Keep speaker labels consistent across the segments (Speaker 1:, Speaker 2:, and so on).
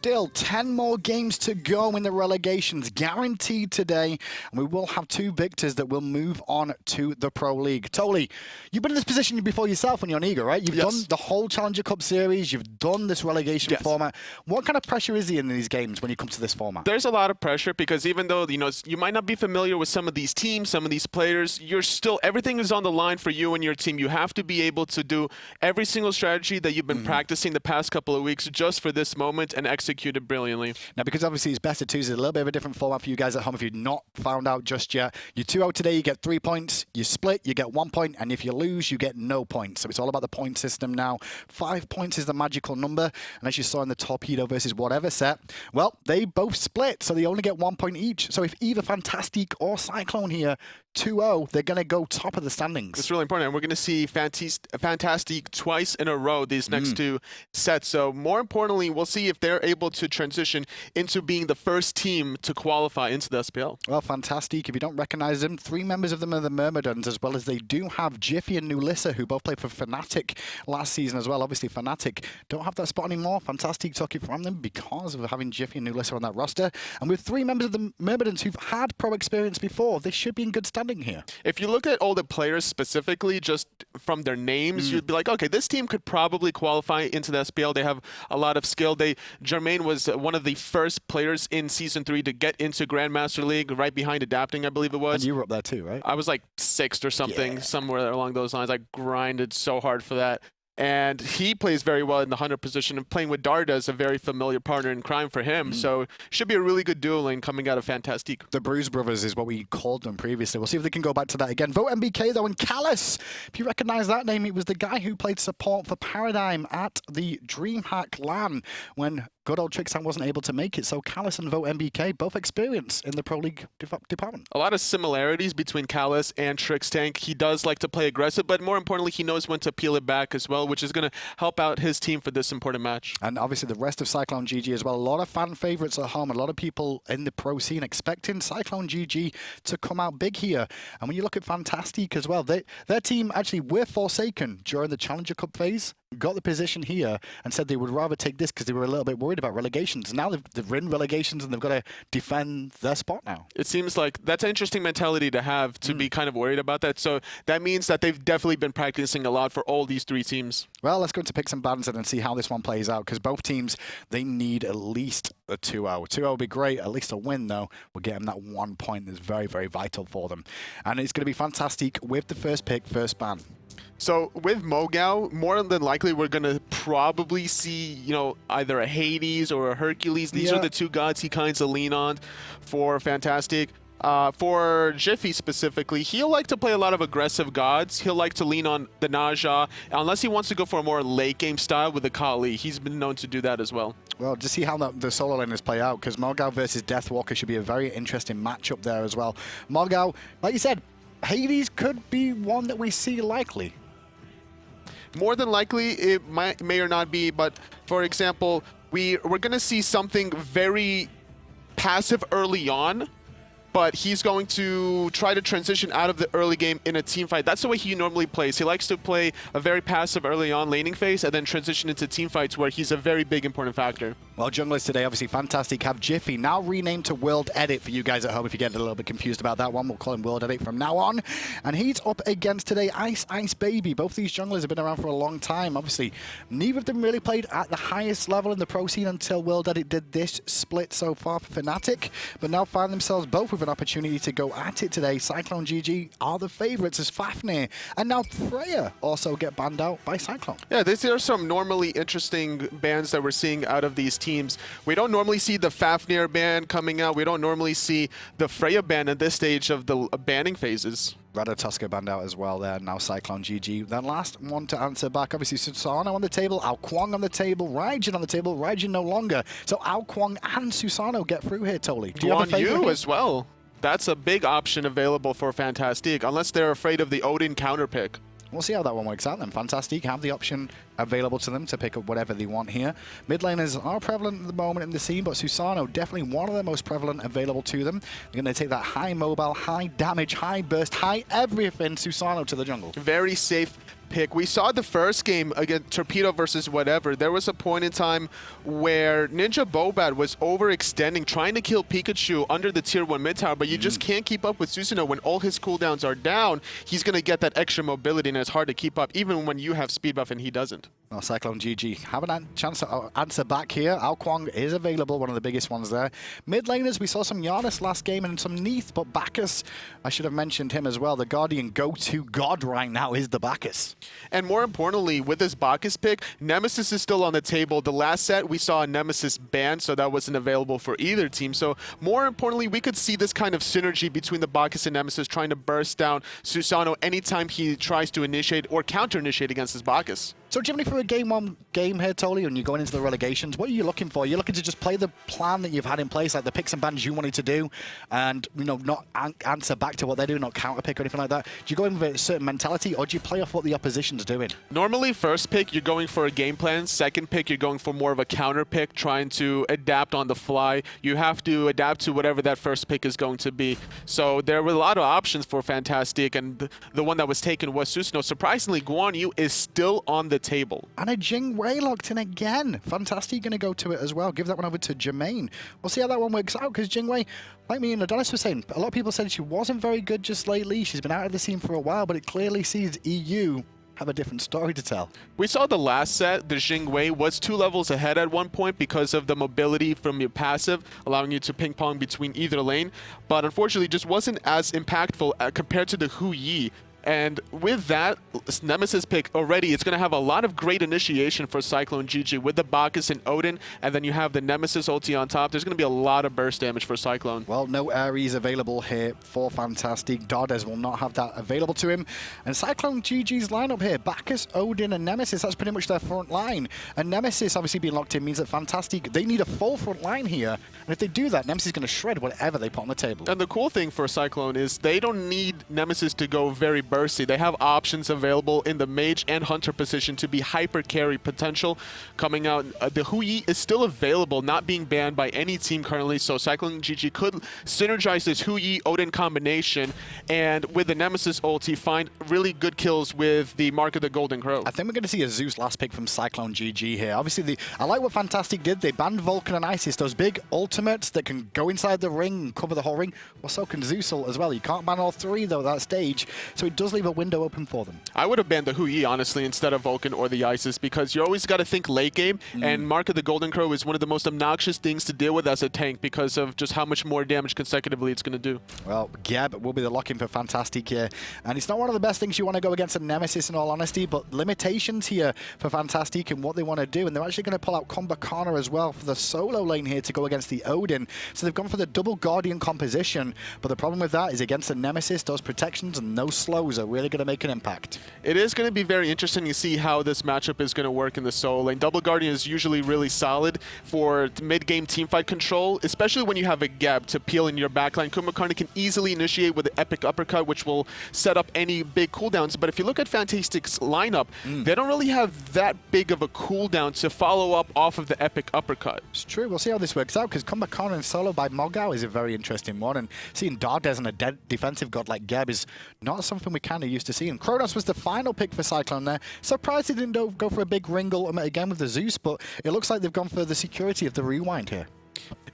Speaker 1: still 10 more games to go in the relegations, guaranteed today. And we will have 2 victors that will move on to the Pro League. Tolly, you've been in this position before yourself when you're on Eagle, right? You've done the whole Challenger Cup series. You've done this relegation format. What kind of pressure is he in these games when you come to this format?
Speaker 2: There's a lot of pressure because even though, you might not be familiar with some of these teams, some of these players, you're still, everything is on the line for you and your team. You have to be able to do every single strategy that you've been practicing the past couple of weeks just for this moment and execute it brilliantly.
Speaker 1: Now, because obviously it's best of 2s, it's a little bit of a different format for you guys at home if you've not found out just yet. You're 2-0 today, you get 3 points. You split, you get 1 point. And if you lose, you get no points. So it's all about the point system now. 5 points is the magical number. And as you saw in the Torpedo versus whatever set, well, they both split. So they only get 1 point each. So if either Fantastique or Cyclone here 2-0, they're going to go top of the standings.
Speaker 2: It's really important. And we're going to see Fantastique twice in a row these next 2 sets. So more importantly, we'll see if they're able to transition into being the first team to qualify into the SPL.
Speaker 1: Well, Fantastique, if you don't recognize them, 3 members of them are the Myrmidons, as well as they do have Jiffy and Nulisa, who both played for Fnatic last season as well. Obviously, Fnatic don't have that spot anymore. Fantastique took it from them because of having Jiffy and Nulisa on that roster. And with 3 members of the Myrmidons who've had pro experience before, they should be in good standing here.
Speaker 2: If you look at all the players specifically, just from their names, you'd be like, okay, this team could probably qualify into the SPL. They have a lot of skill. Jermain was one of the first players in Season 3 to get into Grandmaster League, right behind Adapting, I believe it was.
Speaker 1: And you were up there too, right?
Speaker 2: I was like 6th or something, somewhere along those lines. I grinded so hard for that. And he plays very well in the hunter position, and playing with Dardez, a very familiar partner in crime for him. So should be a really good duel lane coming out of Fantastique.
Speaker 1: The Bruise Brothers is what we called them previously. We'll see if they can go back to that again. VoteNBK though, and Callus. If you recognize that name, it was the guy who played support for Paradigm at the DreamHack LAN when good old Trixan wasn't able to make it. So Callus and VoteNBK, both experience in the Pro League department.
Speaker 2: A lot of similarities between Callus and Trixtank. He does like to play aggressive, but more importantly, he knows when to peel it back as well, which is going to help out his team for this important match.
Speaker 1: And obviously the rest of Cyclone GG as well. A lot of fan favorites at home. A lot of people in the pro scene expecting Cyclone GG to come out big here. And when you look at Fantastique as well, their team actually were forsaken during the Challenger Cup phase. Got the position here and said they would rather take this because they were a little bit worried about relegations. Now they've written relegations and they've got to defend their spot now.
Speaker 2: It seems like that's an interesting mentality to have, to be kind of worried about that. So that means that they've definitely been practicing a lot for all these 3 teams.
Speaker 1: Well, let's go into picks and bans and see how this one plays out, because both teams, they need at least a 2-0. 2-0 would be great. At least a win, though, will get them that 1 point that's very, very vital for them. And it's going to be Fantastique with the first pick, first ban.
Speaker 2: So with MoGoW, more than likely, we're going to probably see, either a Hades or a Hercules. These are the 2 gods he kind of lean on for Fantastique. For Jiffy specifically, he'll like to play a lot of aggressive gods. He'll like to lean on the Naja, unless he wants to go for a more late game style with the Kali. He's been known to do that as well.
Speaker 1: Well, to see how the solo laners play out, because MoGoW versus Deathwalker should be a very interesting matchup there as well. MoGoW, like you said, Hades could be one that we see likely.
Speaker 2: More than likely, it may or not be, but for example, we're going to see something very passive early on, but he's going to try to transition out of the early game in a team fight. That's the way he normally plays. He likes to play a very passive early on laning phase and then transition into team fights where he's a very big important factor.
Speaker 1: Well, junglers today, obviously Fantastique, have Jiffy, now renamed to WorldEdit for you guys at home if you get a little bit confused about that one. We'll call him WorldEdit from now on. And he's up against today iceicebabyy. Both these junglers have been around for a long time. Obviously, neither of them really played at the highest level in the pro scene until WorldEdit did this split so far for Fnatic, but now find themselves both with an opportunity to go at it today. Cyclone GG are the favorites as Fafnir and now Freya also get banned out by Cyclone.
Speaker 2: Yeah, these are some normally interesting bans that we're seeing out of these teams. We don't normally see the Fafnir ban coming out. We don't normally see the Freya ban at this stage of the banning phases.
Speaker 1: Ratatoska banned out as well there, now Cyclone GG. Then last one to answer back, obviously Susano on the table, Ao Kuang on the table, Raijin on the table, Raijin no longer. So Ao Kuang and Susano get through here, Tolly. Do you have a favorite
Speaker 2: as well. That's a big option available for Fantastique, unless they're afraid of the Odin counter pick.
Speaker 1: We'll see how that one works out then. Fantastique have the option available to them to pick up whatever they want here. Mid laners are prevalent at the moment in the scene, but Susano definitely one of the most prevalent available to them. They're going to take that high mobile, high damage, high burst, high everything Susano to the jungle.
Speaker 2: Very safe pick. We saw the first game against Torpedo versus whatever. There was a point in time where Ninja Bobat was overextending, trying to kill Pikachu under the tier 1 mid tower, but you just can't keep up with Susano. When all his cooldowns are down, he's going to get that extra mobility, and it's hard to keep up, even when you have speed buff and he doesn't.
Speaker 1: Well, Cyclone GG having a chance to answer back here. Ao Kuang is available, one of the biggest ones there. Mid laners, we saw some Janus last game and some Neath, but Bacchus, I should have mentioned him as well. The Guardian go-to god right now is the Bacchus.
Speaker 2: And more importantly, with this Bacchus pick, Nemesis is still on the table. The last set, we saw a Nemesis banned, so that wasn't available for either team. So more importantly, we could see this kind of synergy between the Bacchus and Nemesis trying to burst down Susano anytime he tries to initiate or counter-initiate against his Bacchus.
Speaker 1: So generally for a game 1 game here, Toli, and you're going into the relegations, what are you looking for? You're looking to just play the plan that you've had in place, like the picks and bans you wanted to do, and not answer back to what they do, not counter pick or anything like that. Do you go in with a certain mentality, or do you play off what the opposition's doing?
Speaker 2: Normally, first pick, you're going for a game plan. Second pick, you're going for more of a counter pick, trying to adapt on the fly. You have to adapt to whatever that first pick is going to be. So there were a lot of options for Fantastique, and the one that was taken was Susano. Surprisingly, Guan Yu is still on the table.
Speaker 1: And a Jing Wei locked in again. Fantastique going to go to it as well. Give that one over to Jermain. We'll see how that one works out, because Jing Wei, like me and Adonis was saying, a lot of people said she wasn't very good just lately. She's been out of the scene for a while, but it clearly sees EU have a different story to tell.
Speaker 2: We saw the last set, the Jing Wei was 2 levels ahead at one point because of the mobility from your passive, allowing you to ping pong between either lane, but unfortunately just wasn't as impactful compared to the Hu Yi. And with that Nemesis pick already, it's going to have a lot of great initiation for Cyclone GG with the Bacchus and Odin, and then you have the Nemesis ulti on top. There's going to be a lot of burst damage for Cyclone.
Speaker 1: Well, no Ares available here for Fantastique. Dardez will not have that available to him. And Cyclone GG's lineup here, Bacchus, Odin, and Nemesis, that's pretty much their front line. And Nemesis obviously being locked in means that Fantastique, they need a full front line here. And if they do that, Nemesis is going to shred whatever they put on the table.
Speaker 2: And the cool thing for Cyclone is they don't need Nemesis to go very bursty. They have options available in the mage and hunter position to be hyper carry potential coming out. The Hu Yi is still available, not being banned by any team currently, so Cyclone GG could synergize this Hu Yi Odin combination, and with the Nemesis ulti find really good kills with the Mark of the Golden Crow.
Speaker 1: I think we're going to see a Zeus last pick from Cyclone GG here. Obviously, I like what Fantastique did. They banned Vulcan and Isis, those big ultimates that can go inside the ring and cover the whole ring. Well, so can Zeus as well. You can't ban all 3 though at that stage, so it does leave a window open for them.
Speaker 2: I would have banned the Hu Yi, honestly, instead of Vulcan or the Isis, because you always got to think late game, and Mark of the Golden Crow is one of the most obnoxious things to deal with as a tank because of just how much more damage consecutively it's going to do.
Speaker 1: Well, Geb will be the lock-in for Fantastique here, and it's not one of the best things you want to go against a Nemesis in all honesty, but limitations here for Fantastique and what they want to do, and they're actually going to pull out Kumbhakarna as well for the solo lane here to go against the Odin, so they've gone for the double Guardian composition, but the problem with that is against the Nemesis, those protections and those slows are really going to make an impact.
Speaker 2: It is going to be very interesting to see how this matchup is going to work in the solo lane. Double Guardian is usually really solid for mid-game teamfight control, especially when you have a Geb to peel in your backline. Kumbhakarna can easily initiate with the Epic Uppercut, which will set up any big cooldowns. But if you look at Fantastique's lineup, they don't really have that big of a cooldown to follow up off of the Epic Uppercut.
Speaker 1: It's true. We'll see how this works out, because Kumbhakarna and solo by MoGoW is a very interesting one, and seeing Dardez and a dead defensive god like Geb is not something we kind of used to see. And Chronos was the final pick for Cyclone there. Surprised they didn't go for a big ring ultimate again with the Zeus, but it looks like they've gone for the security of the rewind here.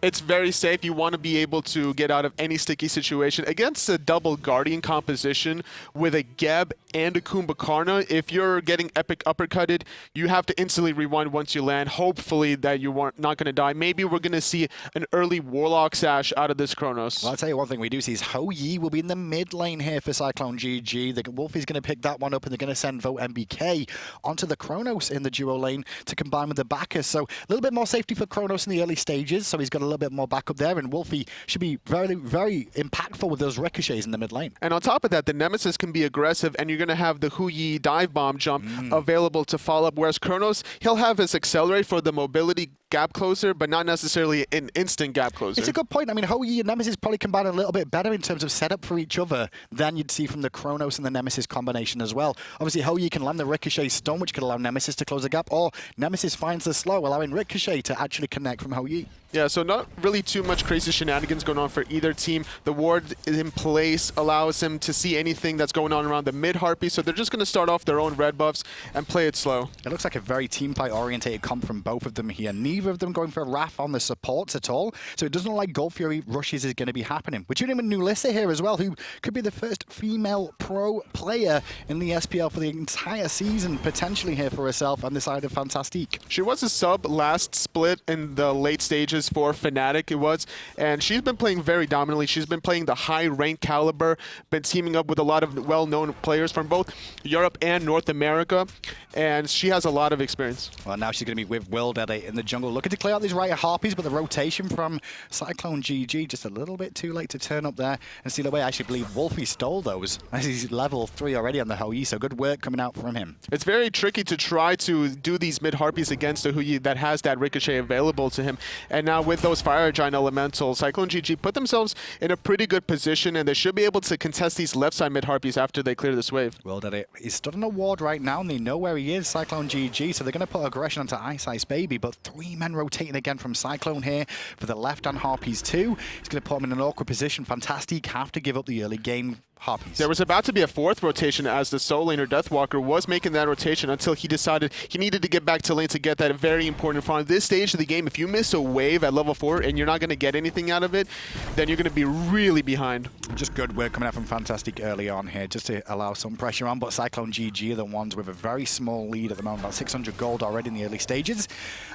Speaker 2: It's very safe. You want to be able to get out of any sticky situation. Against a double Guardian composition with a Geb and a Kumbhakarna, if you're getting Epic Uppercutted, you have to instantly rewind once you land. Hopefully that you aren't not going to die. Maybe we're going to see an early Warlock Sash out of this Chronos.
Speaker 1: Well, I'll tell you one thing we do see is Ho Yi will be in the mid lane here for Cyclone GG. The Wlfy's going to pick that one up, and they're going to send VoteNBK onto the Chronos in the duo lane to combine with the Bacchus. So a little bit more safety for Chronos in the early stages, so he's got a little bit more backup there, and Wlfy should be very, very impactful with those ricochets in the mid lane.
Speaker 2: And on top of that, the Nemesis can be aggressive, and you're going to have the Hu Yi dive bomb jump available to follow up, whereas Chronos, he'll have his accelerate for the mobility gap closer, but not necessarily an instant gap closer.
Speaker 1: It's a good point. I mean, hi-rez and Nemesis probably combine a little bit better in terms of setup for each other than you'd see from the Chronos and the Nemesis combination as well. Obviously, hi-rez can land the Ricochet stun, which could allow Nemesis to close the gap, or Nemesis finds the slow, allowing Ricochet to actually connect from hi-rez.
Speaker 2: Yeah, so not really too much crazy shenanigans going on for either team. The ward in place allows him to see anything that's going on around the mid Harpy, so they're just going to start off their own red buffs and play it slow.
Speaker 1: It looks like a very teamfight-orientated comp from both of them here. Neither of them going for a Wrath on the supports at all, so it doesn't look like Goldfury rushes is going to be happening. We're tuning in with nulisa here as well, who could be the first female pro player in the SPL for the entire season, potentially here for herself on the side of Fantastique.
Speaker 2: She was a sub last split in the late stages for Fnatic, it was, and she's been playing very dominantly. She's been playing the high rank caliber, been teaming up with a lot of well-known players from both Europe and North America, and she has a lot of experience.
Speaker 1: Well, now she's going to be with WorldEdit in the jungle, looking to clear out these right Harpies, but the rotation from Cyclone GG just a little bit too late to turn up there and steal away. I actually believe Wlfy stole those, as he's level 3 already on the hi-rez, so good work coming out from him.
Speaker 2: It's very tricky to try to do these mid Harpies against a hi-rez that has that Ricochet available to him, and now with those Fire Giant Elementals, Cyclone GG put themselves in a pretty good position, and they should be able to contest these left side mid Harpies after they clear this wave.
Speaker 1: WorldEdit is stood on a ward right now, and they know where he is, Cyclone GG, so they're going to put aggression onto iceicebabyy, but 3 men rotating again from Cyclone here for the left-hand Harpies too. It's going to put them in an awkward position. Fantastique have to give up the early game Harpies.
Speaker 2: There was about to be a 4th rotation as the solo laner Deathwalker was making that rotation until he decided he needed to get back to lane to get that very important farm. At this stage of the game, if you miss a wave at level 4 and you're not going to get anything out of it, then you're going to be really behind.
Speaker 1: Just good work coming out from Fantastique early on here, just to allow some pressure on, but Cyclone GG are the ones with a very small lead at the moment, about 600 gold already in the early stages,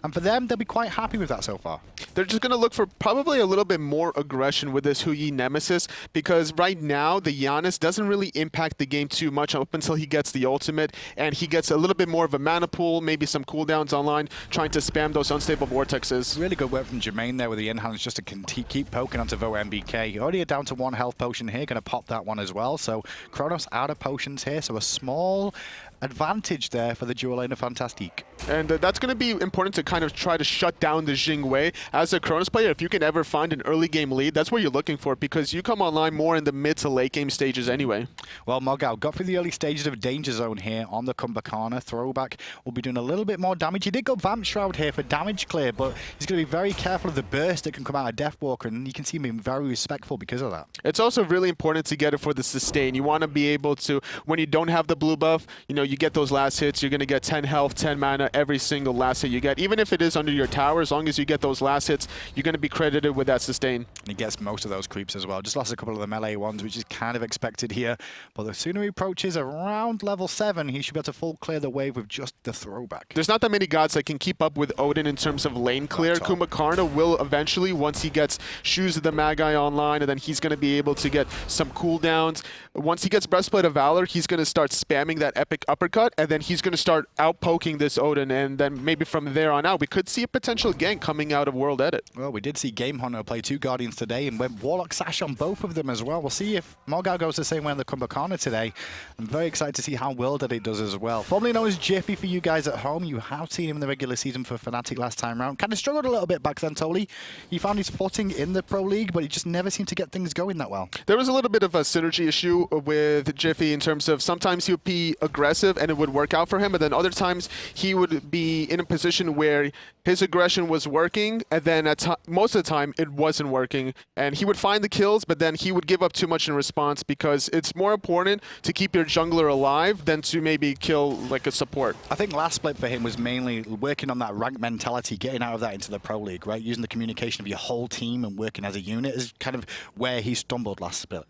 Speaker 1: and for them, they'll be quite happy with that so far.
Speaker 2: They're just going to look for probably a little bit more aggression with this hi-rez Nemesis, because right now, the Janus doesn't really impact the game too much up until he gets the ultimate, and he gets a little bit more of a mana pool, maybe some cooldowns online, trying to spam those unstable vortexes.
Speaker 1: Really good work from Jermain there with the in-hands just to keep poking onto VoteNBK. Already down to 1 health potion here, going to pop that one as well. So Chronos out of potions here, so a small advantage there for the dual lane of Fantastique.
Speaker 2: And that's going to be important to kind of try to shut down the Jing way. As a Chronos player, if you can ever find an early game lead, that's what you're looking for, because you come online more in the mid to late game stages anyway.
Speaker 1: Well, MoGoW got through the early stages of Danger Zone here on the Kumbhakarna. Throwback will be doing a little bit more damage. He did go Vamp Shroud here for damage clear, but he's going to be very careful of the burst that can come out of Deathwalker, and you can see him being very respectful because of that.
Speaker 2: It's also really important to get it for the sustain. You want to be able to, when you don't have the blue buff, you know, you get those last hits, you're going to get 10 health, 10 mana every single last hit you get. Even if it is under your tower, as long as you get those last hits, you're going to be credited with that sustain.
Speaker 1: And he gets most of those creeps as well. Just lost a couple of the melee ones, which is kind of expected here. But the sooner he approaches around level 7, he should be able to full clear the wave with just the throwback.
Speaker 2: There's not that many gods that can keep up with Odin in terms of lane clear. Kumbhakarna will eventually, once he gets Shoes of the Magi online, and then he's going to be able to get some cooldowns. Once he gets Breastplate of Valor, he's going to start spamming that epic uppercut, and then he's going to start out-poking this Odin, and then maybe from there on out, we could see a potential gank coming out of WorldEdit.
Speaker 1: Well, we did see Game Hunter play 2 Guardians today, and went Warlock Sash on both of them as well. We'll see if MoGoW goes the same way on the Kumbhakarna today. I'm very excited to see how WorldEdit does as well. Formerly known as Jiffy for you guys at home, you have seen him in the regular season for Fnatic last time round. Kind of struggled a little bit back then, Tolly. He found his footing in the Pro League, but he just never seemed to get things going that well.
Speaker 2: There was a little bit of a synergy issue with Jiffy in terms of sometimes he would be aggressive and it would work out for him, and then other times he would be in a position where his aggression was working, and then most of the time it wasn't working, and he would find the kills, but then he would give up too much in response, because it's more important to keep your jungler alive than to maybe kill like a support.
Speaker 1: I think last split for him was mainly working on that rank mentality, getting out of that into the Pro League, right? Using the communication of your whole team and working as a unit is kind of where he stumbled last split.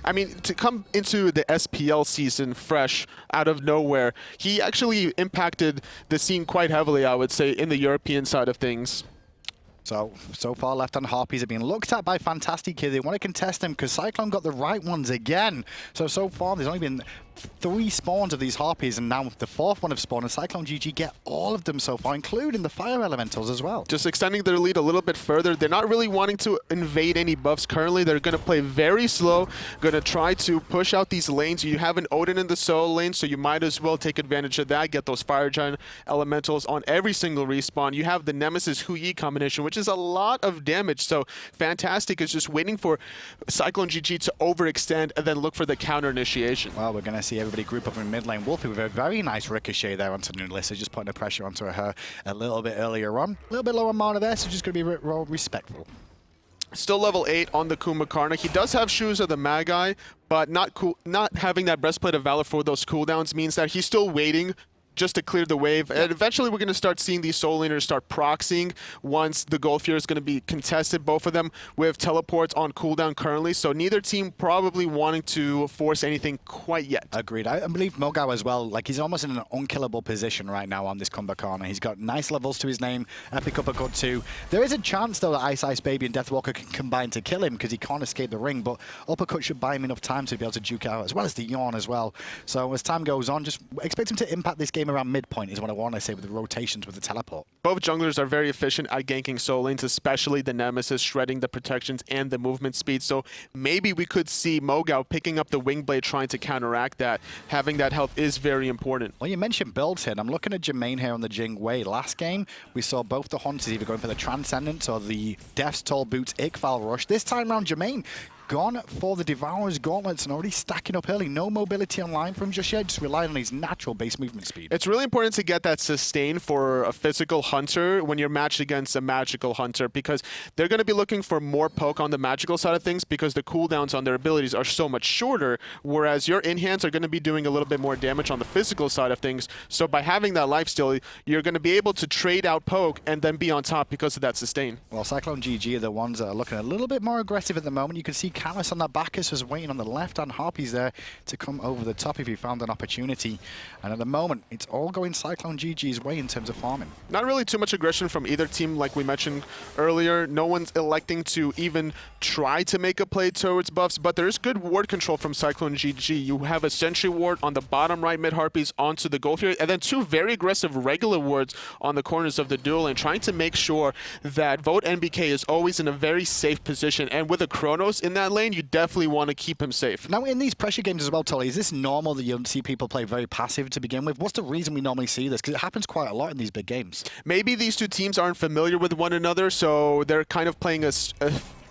Speaker 2: I mean, to come into the SPL season fresh out of nowhere, he actually impacted the scene quite heavily, I would say, in the European side of things.
Speaker 1: So far, left-hand Harpies are being looked at by Fantastique here. They want to contest them because Cyclone got the right ones again. So far, there's only been 3 spawns of these Harpies, and now the 4th one have spawned, and Cyclone GG get all of them so far, including the Fire Elementals as well.
Speaker 2: Just extending their lead a little bit further. They're not really wanting to invade any buffs currently. They're going to play very slow, going to try to push out these lanes. You have an Odin in the solo lane, so you might as well take advantage of that, get those Fire Giant Elementals on every single respawn. You have the Nemesis hi-rez combination, which is a lot of damage, so Fantastique is just waiting for Cyclone GG to overextend and then look for the counter initiation.
Speaker 1: Well, we're going to see everybody group up in mid lane. Wlfy with a very nice ricochet there onto nulisa, just putting the pressure onto her a little bit earlier on. A little bit lower mana there, so just going to be real respectful.
Speaker 2: Still level 8 on the Kumbhakarna. He does have Shoes of the MoGoW, but not having that Breastplate of Valor for those cooldowns means that he's still waiting just to clear the wave. And eventually we're going to start seeing these solo laners start proxying once the Wlfy is going to be contested, both of them with teleports on cooldown currently, so neither team probably wanting to force anything quite yet.
Speaker 1: Agreed. I believe MoGoW as well, like he's almost in an unkillable position right now on this Kumbhakarna. He's got nice levels to his name, epic uppercut too. There is a chance though that iceicebabyy and Deathwalker can combine to kill him because he can't escape the ring, but uppercut should buy him enough time to be able to duke out, as well as the yawn as well. So as time goes on, just expect him to impact this game around midpoint is what I want to say, with the rotations with the teleport.
Speaker 2: Both junglers are very efficient at ganking solo lanes, especially the Nemesis, shredding the protections and the movement speed. So maybe we could see MoGoW picking up the Wing Blade, trying to counteract that. Having that health is very important.
Speaker 1: Well, you mentioned builds here, and I'm looking at Jermain here on the Jing way. Last game, we saw both the Hunters either going for the Transcendence or the Death's Toll Boots Iqval Rush. This time around, Jermain gone for the Devourer's Gauntlets and already stacking up early. No mobility online from him just yet, just relying on his natural base movement speed.
Speaker 2: It's really important to get that sustain for a physical hunter when you're matched against a magical hunter, because they're going to be looking for more poke on the magical side of things because the cooldowns on their abilities are so much shorter, whereas your in-hands are going to be doing a little bit more damage on the physical side of things. So by having that lifesteal, you're going to be able to trade out poke and then be on top because of that sustain.
Speaker 1: Well, Cyclone GG are the ones that are looking a little bit more aggressive at the moment. You can see Janus on that Bacchus was waiting on the left, and Harpies there to come over the top if he found an opportunity. And at the moment, it's all going Cyclone GG's way in terms of farming.
Speaker 2: Not really too much aggression from either team, like we mentioned earlier. No one's electing to even try to make a play towards buffs, but there is good ward control from Cyclone GG. You have a Sentry ward on the bottom right mid Harpies onto the Wlfy, and then 2 very aggressive regular wards on the corners of the duel, and trying to make sure that VoteNBK is always in a very safe position. And with a Chronos in that lane, you definitely want to keep him safe.
Speaker 1: Now, in these pressure games as well, Tolly, is this normal that you'll see people play very passive to begin with? What's the reason we normally see this? Because it happens quite a lot in these big games.
Speaker 2: Maybe these two teams aren't familiar with one another, so they're kind of playing a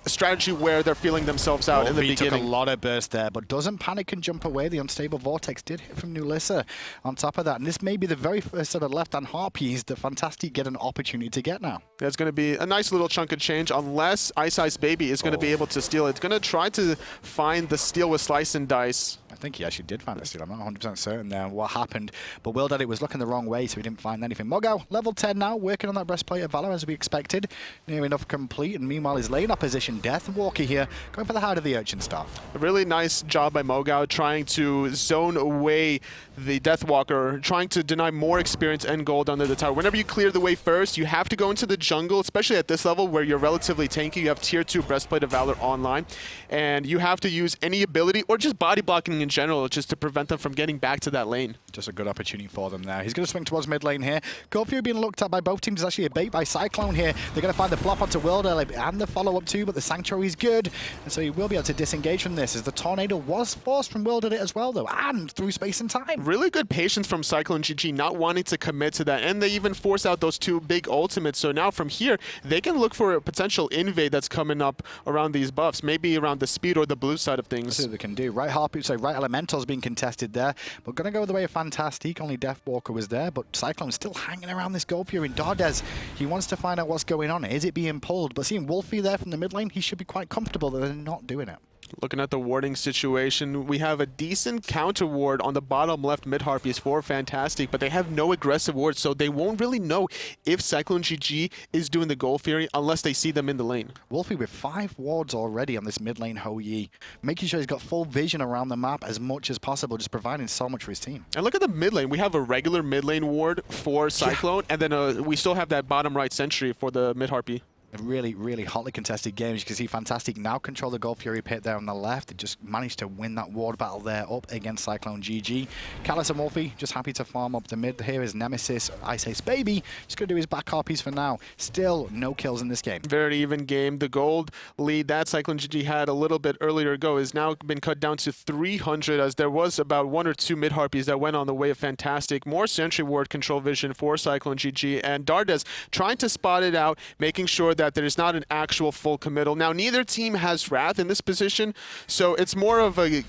Speaker 2: strategy where they're feeling themselves out in the beginning.
Speaker 1: Took a lot of burst there, but doesn't panic and jump away. The unstable vortex did hit from nulisa on top of that, and this may be the very first sort of left-hand Harpies that Fantastique get an opportunity to get now.
Speaker 2: There's going to be a nice little chunk of change, unless iceicebabyy is going to be able to steal. It's going to try to find the steal with Slice and Dice.
Speaker 1: I think he actually did find the steal. I'm not 100% certain there what happened, but WorldEdit was looking the wrong way, so he didn't find anything. MoGoW, level 10 now, working on that Breastplate of Valor as we expected. Near enough complete, and meanwhile his lane opposition, Deathwalker here, going for the Heart of the Urchin start.
Speaker 2: A really nice job by MoGoW, trying to zone away the Deathwalker, trying to deny more experience and gold under the tower. Whenever you clear the way first, you have to go into the jungle, especially at this level where you're relatively tanky. You have tier 2 Breastplate of Valor online, and you have to use any ability or just body blocking in general just to prevent them from getting back to that lane.
Speaker 1: Just a good opportunity for them there. He's going to swing towards mid lane here. Wlfy being looked at by both teams is actually a bait by Cyclone here. They're going to find the flop onto WorldEdit and the follow-up too, but the Sanctuary is good, and so he will be able to disengage from this, as the Tornado was forced from WorldEdit as well though, and through space and time.
Speaker 2: Really good patience from Cyclone GG, not wanting to commit to that, and they even force out those 2 big ultimates. So now from here, they can look for a potential invade that's coming up around these buffs, maybe around the speed or the blue side of things.
Speaker 1: Let's see what they can do. Right Harpy, so right Elemental's being contested there, but going to go the way of Fantastique. Only Deathwalker was there, but Cyclone's still hanging around this Wlfy in Dardez. He wants to find out what's going on. Is it being pulled? But seeing Wlfy there from the mid lane, he should be quite comfortable that they're not doing it.
Speaker 2: Looking at the warding situation, we have a decent counter ward on the bottom left mid Harpies for Fantastique, but they have no aggressive wards, so they won't really know if Cyclone GG is doing the Wlfy unless they see them in the lane.
Speaker 1: Wlfy with 5 wards already on this mid lane Ho-Yi, making sure he's got full vision around the map as much as possible, just providing so much for his team.
Speaker 2: And look at the mid lane. We have a regular mid lane ward for Cyclone, and then we still have that bottom right sentry for the mid Harpy.
Speaker 1: A really, really hotly contested game. As you can see, Fantastique now control the Wlfy pit there on the left. They just managed to win that ward battle there up against Cyclone GG. Callus and Wlfy just happy to farm up the mid. Here is Nemesis, iceicebabyy. Just going to do his back harpies for now. Still no kills in this game.
Speaker 2: Very even game. The gold lead that Cyclone GG had a little bit earlier ago has now been cut down to 300, as there was about 1 or 2 mid harpies that went on the way of Fantastique. More sentry ward control vision for Cyclone GG, and Dardez trying to spot it out, making sure that there is not an actual full committal. Now, neither team has Wrath in this position, so it's more of a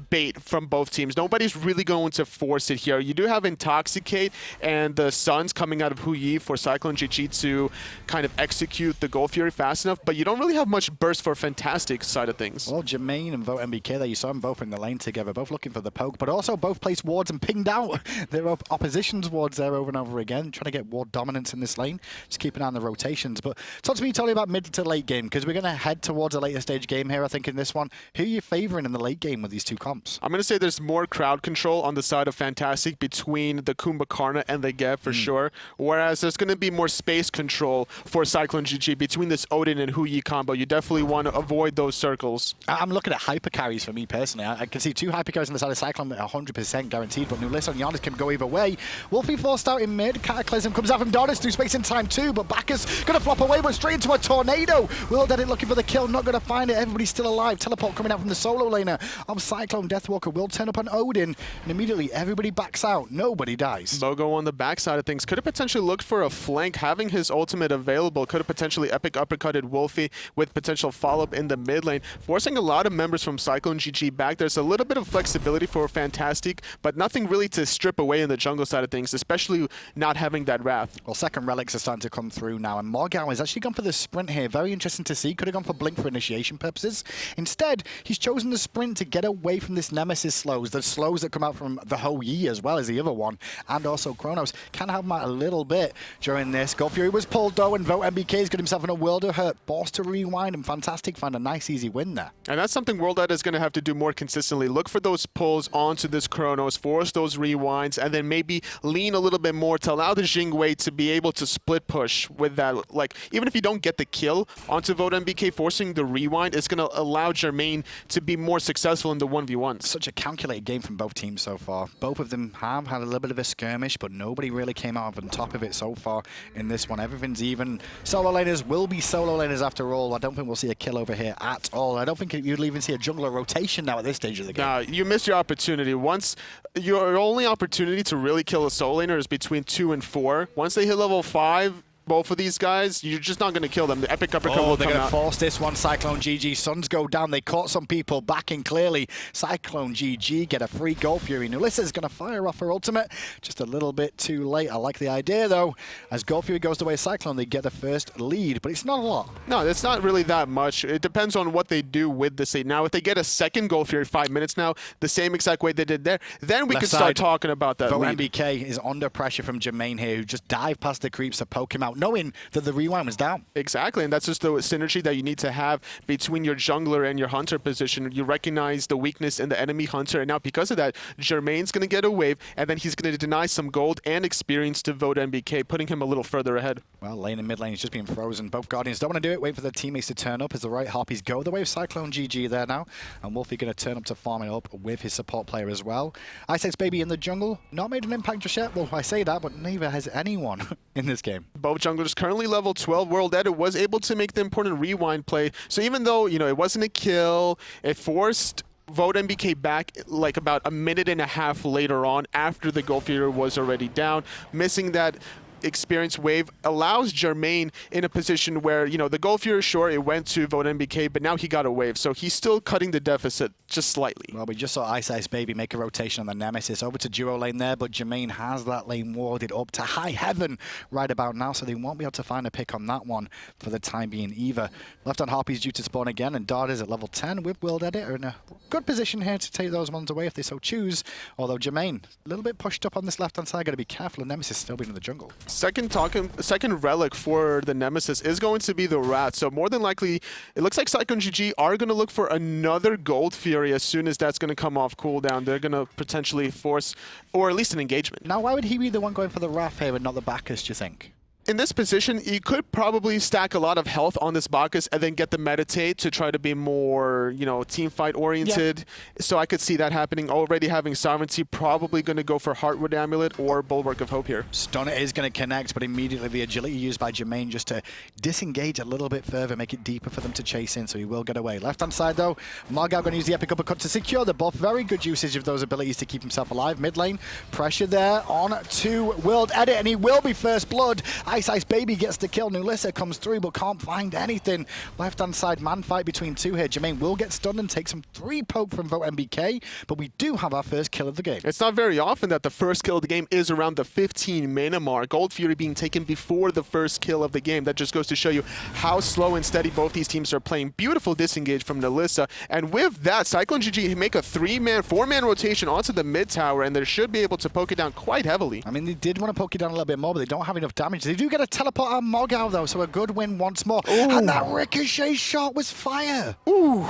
Speaker 2: bait from both teams. Nobody's really going to force it here. You do have Intoxicate and the Suns coming out of Huyi for Cyclone GG to kind of execute the Wlfy fast enough, but you don't really have much burst for Fantastique side of things.
Speaker 1: Well, Jermain and VoteNBK there, you saw them both in the lane together, both looking for the poke, but also both placed wards and pinged out their opposition's wards there over and over again, trying to get ward dominance in this lane, just keeping an eye on the rotations. But talk to me totally about mid to late game, because we're going to head towards a later stage game here, I think, in this one. Who are you favoring in the late game with these two comps?
Speaker 2: I'm going to say there's more crowd control on the side of Fantastique between the Kumbhakarna and the Gev for sure, whereas there's going to be more space control for Cyclone GG between this Odin and Huyi combo. You definitely want to avoid those circles.
Speaker 1: I'm looking at hyper carries for me personally. I can see 2 hyper carries on the side of Cyclone, 100% guaranteed, but nulisa and Janus can go either way. Wlfy forced out in mid, Cataclysm comes out from Dardez through space in time too, but Bacchus going to flop away, but straight into a tornado. WorldEdit looking for the kill, not going to find it. Everybody's still alive. Teleport coming out from the solo laner of Cyclone. Deathwalker will turn up on Odin, and immediately everybody backs out. Nobody dies.
Speaker 2: MoGoW on the backside of things could have potentially looked for a flank, having his ultimate available. Could have potentially epic uppercutted Wlfy with potential follow-up in the mid lane, forcing a lot of members from Cyclone GG back. There's a little bit of flexibility for Fantastique, but nothing really to strip away in the jungle side of things, especially not having that Wrath.
Speaker 1: Well, second relics are starting to come through now, and MoGoW has actually gone for the sprint here. Very interesting to see. Could have gone for Blink for initiation purposes. Instead, he's chosen the sprint to get away from this Nemesis slows. The slows that come out from the Huyi as well as the other one, and also Chronos can help him out a little bit during this. Wlfy was pulled though, and VoteNBK's got himself in a world of hurt. Forced to rewind, and Fantastique find a nice easy win there.
Speaker 2: And that's something WorldEdit is going to have to do more consistently. Look for those pulls onto this Chronos, force those rewinds, and then maybe lean a little bit more to allow the Jing to be able to split push with that. Like, even if you don't get the kill onto VoteNBK, forcing the rewind is going to allow Jermain to be more successful in the 1v1s.
Speaker 1: Such a calculated game from both teams so far. Both of them have had a little bit of a skirmish, but nobody really came out on top of it so far in this one. Everything's even. Solo laners will be solo laners after all. I don't think we'll see a kill over here at all. I don't think you'll even see a jungler rotation now at this stage of the game.
Speaker 2: Nah, you missed your opportunity. Once your only opportunity to really kill a solo laner is between 2 and 4. Once they hit level 5, both of these guys, you're just not going to kill them. The epic uppercut will
Speaker 1: they're
Speaker 2: come
Speaker 1: going to
Speaker 2: out.
Speaker 1: force this one. Cyclone GG. Suns go down. They caught some people backing clearly. Cyclone GG get a free Wlfy. Nulisa's going to fire off her ultimate. Just a little bit too late. I like the idea, though. As Wlfy goes the way of Cyclone, they get the first lead, but it's not a lot.
Speaker 2: No, it's not really that much. It depends on what they do with this lead. Now, if they get a second Wlfy 5 minutes now, the same exact way they did there, then we
Speaker 1: Left
Speaker 2: can
Speaker 1: side,
Speaker 2: start talking about that lead.
Speaker 1: VoteNBK is under pressure from Jermain here, who just dived past the creeps to poke him out, knowing that the rewind was down.
Speaker 2: Exactly, and that's just the synergy that you need to have between your jungler and your hunter position. You recognize the weakness in the enemy hunter, and now because of that, Jermain's going to get a wave, and then he's going to deny some gold and experience to VoteNBK, putting him a little further ahead.
Speaker 1: Well, lane and mid lane is just being frozen. Both Guardians don't want to do it. Wait for their teammates to turn up as the right Harpies go the way of Cyclone GG there now. And Wlfy going to turn up to farming up with his support player as well. iceicebabyy in the jungle. Not made an impact just yet. Well, I say that, but neither has anyone in this game.
Speaker 2: Both junglers currently level 12. WorldEdit was able to make the important rewind play. So even though, you know, it wasn't a kill, it forced VoteNBK back like about a minute and a half later on after the Wlfy was already down. Missing that experience wave allows Jermain in a position where, you know, the Wlfy, sure, it went to VoteNBK, but now he got a wave, so he's still cutting the deficit just slightly.
Speaker 1: Well, we just saw iceicebabyy make a rotation on the Nemesis over to duo lane there, but Jermain has that lane warded up to high heaven right about now, so they won't be able to find a pick on that one for the time being either. Left on Harpies due to spawn again, and Dardez at level 10 with WorldEdit are in a good position here to take those ones away if they so choose, although Jermain, a little bit pushed up on this left-hand side, got to be careful, and Nemesis still being in the jungle.
Speaker 2: Second relic for the Nemesis is going to be the Rat. So more than likely, it looks like Cyclone GG are going to look for another Gold Fury as soon as that's going to come off cooldown. They're going to potentially force, or at least an engagement.
Speaker 1: Now, why would he be the one going for the Wrath here and not the Bacchus, do you think?
Speaker 2: in this position, you could probably stack a lot of health on this Bacchus and then get the meditate to try to be more, you know, team fight oriented. Yeah. So I could see that happening. Already having Sovereignty, probably going to go for Heartwood Amulet or Bulwark of Hope here.
Speaker 1: Stunner is going to connect, but immediately the agility used by Jermain just to disengage a little bit further, make it deeper for them to chase in, so he will get away. Left-hand side, though, MoGoW going to use the Epic Uppercut to secure the buff. Very good usage of those abilities to keep himself alive. Mid lane, pressure there on to WorldEdit, and he will be first blood. iceicebabyy gets the kill. nulisa comes through, but can't find anything. Left-hand side, man fight between two here. Jermain will get stunned and take some 3 poke from VoteNBK, but we do have our first kill of the game.
Speaker 2: It's not very often that the first kill of the game is around the 15 mana mark. Wlfy being taken before the first kill of the game. That just goes to show you how slow and steady both these teams are playing. Beautiful disengage from nulisa, and with that, Cyclone GG make a 4-man rotation onto the mid tower, and they should be able to poke it down quite heavily.
Speaker 1: I mean, they did want to poke it down a little bit more, but they don't have enough damage. They do get a teleport on MoGoW, though, so a good win once more. Ooh. And that ricochet shot was fire.
Speaker 2: Ooh.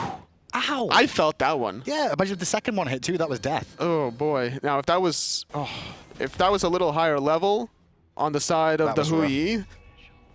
Speaker 1: Ow.
Speaker 2: I felt that one.
Speaker 1: Yeah, imagine if the second one hit too, that was death.
Speaker 2: Oh boy. Now if that was a little higher level on the side of the Hui.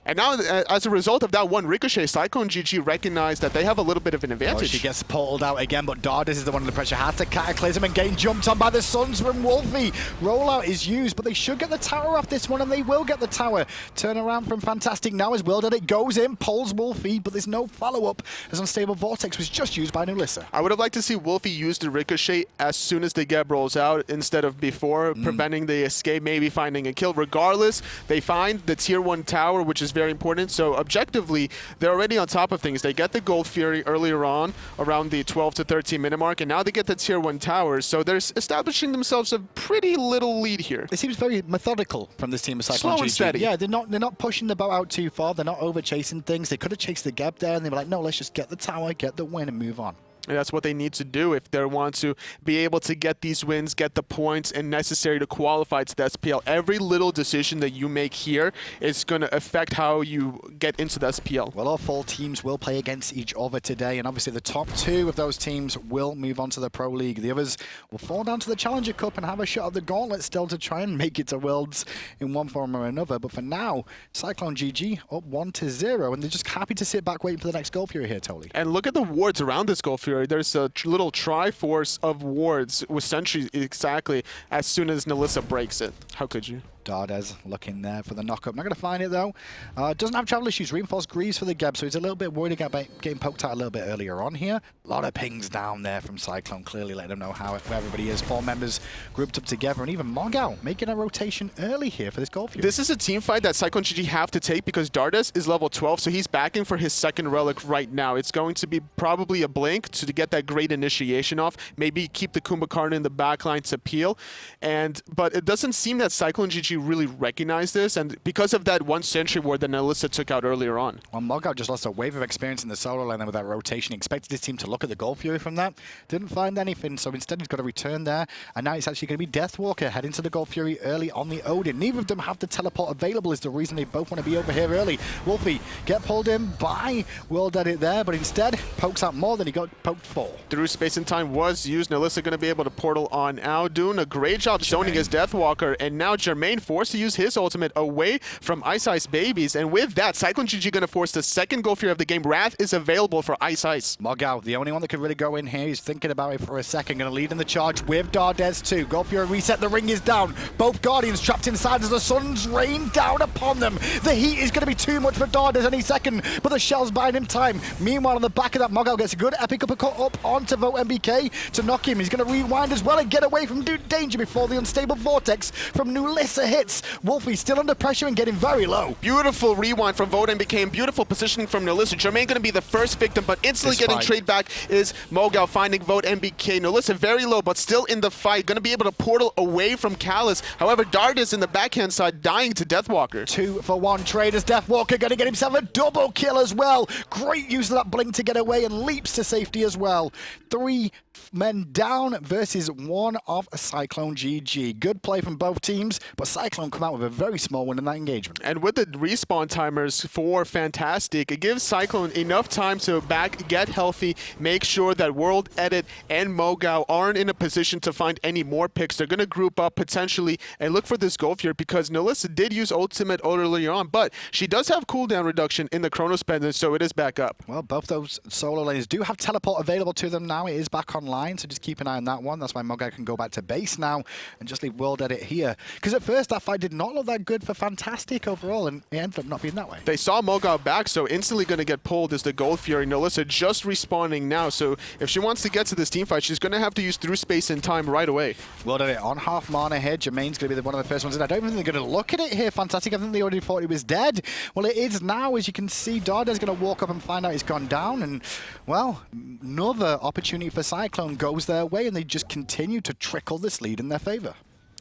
Speaker 2: And now, as a result of that one ricochet, Cyclone GG recognized that they have a little bit of an advantage.
Speaker 1: Oh, she gets portaled out again, but Dardez is the one under pressure. Has to cataclysm and getting jumped on by the Suns from Wlfy. Rollout is used, but they should get the tower off this one, and they will get the tower. Turn around from Fantastique now as WorldEdit goes in, pulls Wlfy, but there's no follow-up as Unstable Vortex was just used by nulisa.
Speaker 2: I would have liked to see Wlfy use the ricochet as soon as the Geb rolls out instead of before, preventing the escape, maybe finding a kill. Regardless, they find the tier 1 tower, which is very important. So objectively, they're already on top of things. They get the Gold Fury earlier on, around the 12 to 13 minute mark, and now they get the tier 1 towers. So they're establishing themselves a pretty little lead here.
Speaker 1: It seems very methodical from this team of Cyclone GG.
Speaker 2: Slow and steady.
Speaker 1: Yeah, they're not pushing the boat out too far. They're not over chasing things. They could have chased the Geb there, and they were like, no, let's just get the tower, get the win, and move on.
Speaker 2: And that's what they need to do if they want to be able to get these wins, get the points, and necessary to qualify to the SPL. Every little decision that you make here is going to affect how you get into the SPL.
Speaker 1: Well, all 4 teams will play against each other today, and obviously the top 2 of those teams will move on to the Pro League. The others will fall down to the Challenger Cup and have a shot at the Gauntlet still to try and make it to Worlds in one form or another. But for now, Cyclone GG up 1-0, and they're just happy to sit back waiting for the next Gold Fury here, Toli.
Speaker 2: And look at the wards around this Gold Fury. There's a little Triforce of wards with sentries exactly as soon as nulisa breaks it. How could you?
Speaker 1: Dardez looking there for the knockup. Not going to find it, though. Doesn't have travel issues. Reinforced Greaves for the Geb, so he's a little bit worried about getting poked out a little bit earlier on here. A lot of pings down there from Cyclone, clearly letting them know where everybody is. 4 members grouped up together, and even MoGoW making a rotation early here for this Gold Fury.
Speaker 2: This is a team fight that Cyclone GG have to take because Dardez is level 12, so he's backing for his second relic right now. It's going to be probably a blink to get that great initiation off, maybe keep the Kumbhakarna in the backline to peel. But it doesn't seem that Cyclone GG really recognized this, and because of that 1 sentry ward that nulisa took out earlier on.
Speaker 1: Well, MoGoW just lost a wave of experience in the solo lane with that rotation. He expected his team to look at the Gold Fury from that. Didn't find anything, so instead he's got to return there, and now it's actually going to be Deathwalker heading to the Gold Fury early on the Odin. Neither of them have the teleport available is the reason they both want to be over here early. Wlfy get pulled in by WorldEdit there, but instead pokes out more than he got poked for.
Speaker 2: Through space and time was used. nulisa going to be able to portal on out, doing a great job zoning his Deathwalker, and now Jermain forced to use his ultimate away from iceicebabyy, and with that, Cyclone GG going to force the second Gold Fury of the game. Wrath is available for iceice.
Speaker 1: MoGoW, the only one that could really go in here. He's thinking about it for a second. Going to lead in the charge with Dardez too. Gold Fury reset. The ring is down. Both Guardians trapped inside as the suns rain down upon them. The heat is going to be too much for Dardez any second, but the shell's buying him time. Meanwhile, on the back of that, MoGoW gets a good epic uppercut up onto VoteNBK to knock him. He's going to rewind as well and get away from danger before the unstable vortex from nulisa hits. Wlfy still under pressure and getting very low.
Speaker 2: Beautiful rewind from VoteNBK and beautiful positioning from nulisa. Jermain going to be the first victim, but instantly getting trade back is MoGoW finding VoteNBK. nulisa very low, but still in the fight. Going to be able to portal away from Callus. However, Dardez in the backhand side dying to Deathwalker.
Speaker 1: 2-for-1 trade as Deathwalker going to get himself a double kill as well. Great use of that blink to get away and leaps to safety as well. 3 men down versus 1 of Cyclone GG. Good play from both teams, but Cyclone come out with a very small win in that engagement.
Speaker 2: And with the respawn timers for Fantastique, it gives Cyclone enough time to get healthy, make sure that WorldEdit and MoGoW aren't in a position to find any more picks. They're going to group up potentially and look for this gold here because nulisa did use ultimate earlier on, but she does have cooldown reduction in the Chronos pendant, so it is back up.
Speaker 1: Well, both those solo lanes do have teleport available to them now. It is back online, so just keep an eye on that one. That's why MoGoW can go back to base now and just leave WorldEdit here. Because at first that fight did not look that good for Fantastique overall, and it ended up not being that way.
Speaker 2: They saw MoGoW back, so instantly going to get pulled is the Gold Fury. nulisa just respawning now, so if she wants to get to this team fight, she's going to have to use through space and time right away.
Speaker 1: WorldEdit on half mana here. Jermain's going to be one of the first ones in. I don't even think they're going to look at it here, Fantastique. I think they already thought he was dead. Well, it is now. As you can see, Dardez is going to walk up and find out he's gone down, and, well, another opportunity for Cyclone goes their way, and they just continue to trickle this lead in their favor.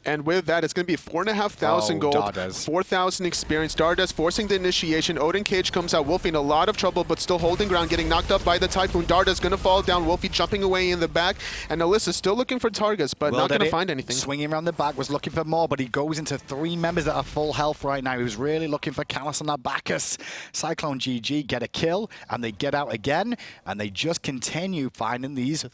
Speaker 2: And with that, it's going to be 4,500 gold,
Speaker 1: Dardez.
Speaker 2: 4,000 experience. Dardez forcing the initiation. Odin Cage comes out. Wlfy in a lot of trouble, but still holding ground, getting knocked up by the Typhoon. Dardez going to fall down. Wlfy jumping away in the back. And nulisa still looking for targets, but not going to find anything.
Speaker 1: Swinging around the back, was looking for more, but he goes into 3 members that are full health right now. He was really looking for Callus on that Bacchus. Cyclone GG get a kill, and they get out again, and they just continue finding these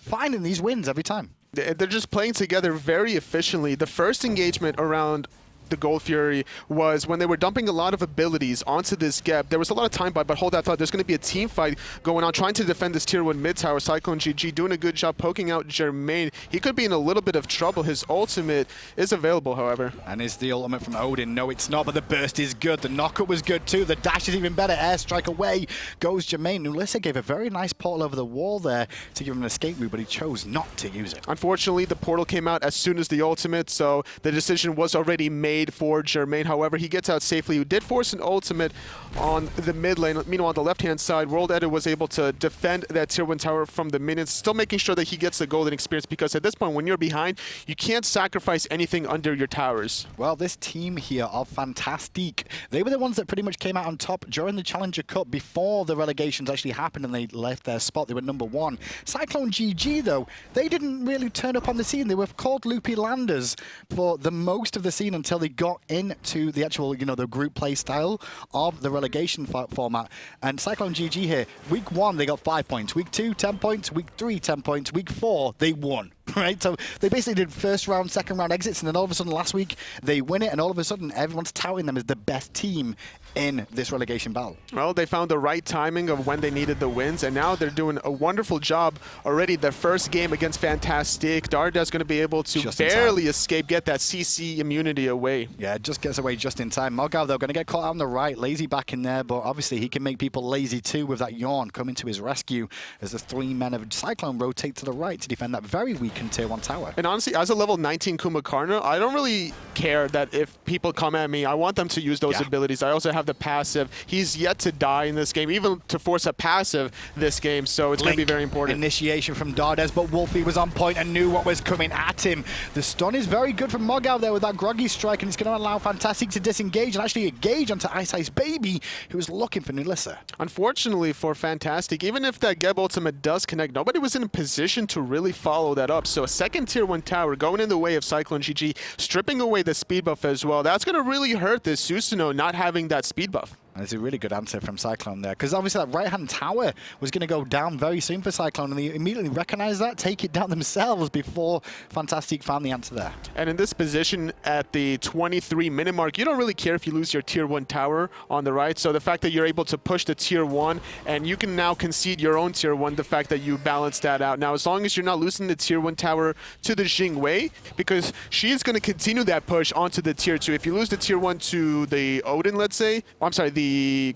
Speaker 1: wins every time.
Speaker 2: They're just playing together very efficiently. The first engagement around the Gold Fury was when they were dumping a lot of abilities onto this gap. There was a lot of time buy, but hold that thought. There's going to be a team fight going on, trying to defend this tier 1 mid tower. Cyclone GG doing a good job poking out Jermain. He could be in a little bit of trouble. His ultimate is available, however.
Speaker 1: And is the ultimate from Odin? No, it's not, but the burst is good. The knockup was good too. The dash is even better. Airstrike away goes Jermain. nulisa gave a very nice portal over the wall there to give him an escape route, but he chose not to use it.
Speaker 2: Unfortunately, the portal came out as soon as the ultimate, so the decision was already made for Jermain. However, he gets out safely. He did force an ultimate on the mid lane. Meanwhile, on the left-hand side, WorldEdit was able to defend that tier 1 tower from the minions, still making sure that he gets the golden experience, because at this point, when you're behind, you can't sacrifice anything under your towers.
Speaker 1: Well, this team here of Fantastique, they were the ones that pretty much came out on top during the Challenger Cup before the relegations actually happened and they left their spot. They were #1. Cyclone GG, though, they didn't really turn up on the scene. They were called loopy landers for the most of the scene until they got into the actual, the group play style of the relegation format. And Cyclone GG here, week 1, they got 5 points. Week 2, 10 points. Week 3, 10 points. Week 4, they won. Right? So they basically did first round, second round exits, and then all of a sudden last week they win it, and all of a sudden everyone's touting them as the best team in this relegation battle.
Speaker 2: Well, they found the right timing of when they needed the wins, and now they're doing a wonderful job already. Their first game against Fantastique, Dardez going to be able to barely escape, get that CC immunity away.
Speaker 1: Yeah, just gets away just in time. MoGoW, though, going to get caught out on the right. Lazy back in there, but obviously he can make people lazy too with that yawn coming to his rescue as the 3 men of Cyclone rotate to the right to defend that very weak tier 1 tower.
Speaker 2: And honestly, as a level 19 Kumbhakarna, I don't really care that if people come at me. I want them to use those abilities. I also have the passive. He's yet to die in this game, even to force a passive this game, so it's going to be very important.
Speaker 1: Initiation from Dardez, but Wlfy was on point and knew what was coming at him. The stun is very good from MoGoW there with that groggy strike, and it's going to allow Fantastique to disengage and actually engage onto iceicebabyy, who was looking for nulisa.
Speaker 2: Unfortunately for Fantastique, even if that Geb ultimate does connect, nobody was in a position to really follow that up. So a second tier 1 tower going in the way of Cyclone GG, stripping away the speed buff as well. That's going to really hurt this Susano not having that speed buff.
Speaker 1: And it's a really good answer from Cyclone there, because obviously that right-hand tower was going to go down very soon for Cyclone, and they immediately recognized that, take it down themselves before Fantastique found the answer there.
Speaker 2: And in this position at the 23-minute mark, you don't really care if you lose your tier 1 tower on the right, so the fact that you're able to push the tier 1, and you can now concede your own tier 1, the fact that you balance that out. Now, as long as you're not losing the tier 1 tower to the Jing Wei, because she is going to continue that push onto the tier 2. If you lose the tier 1 to the Odin, let's say, I'm sorry, the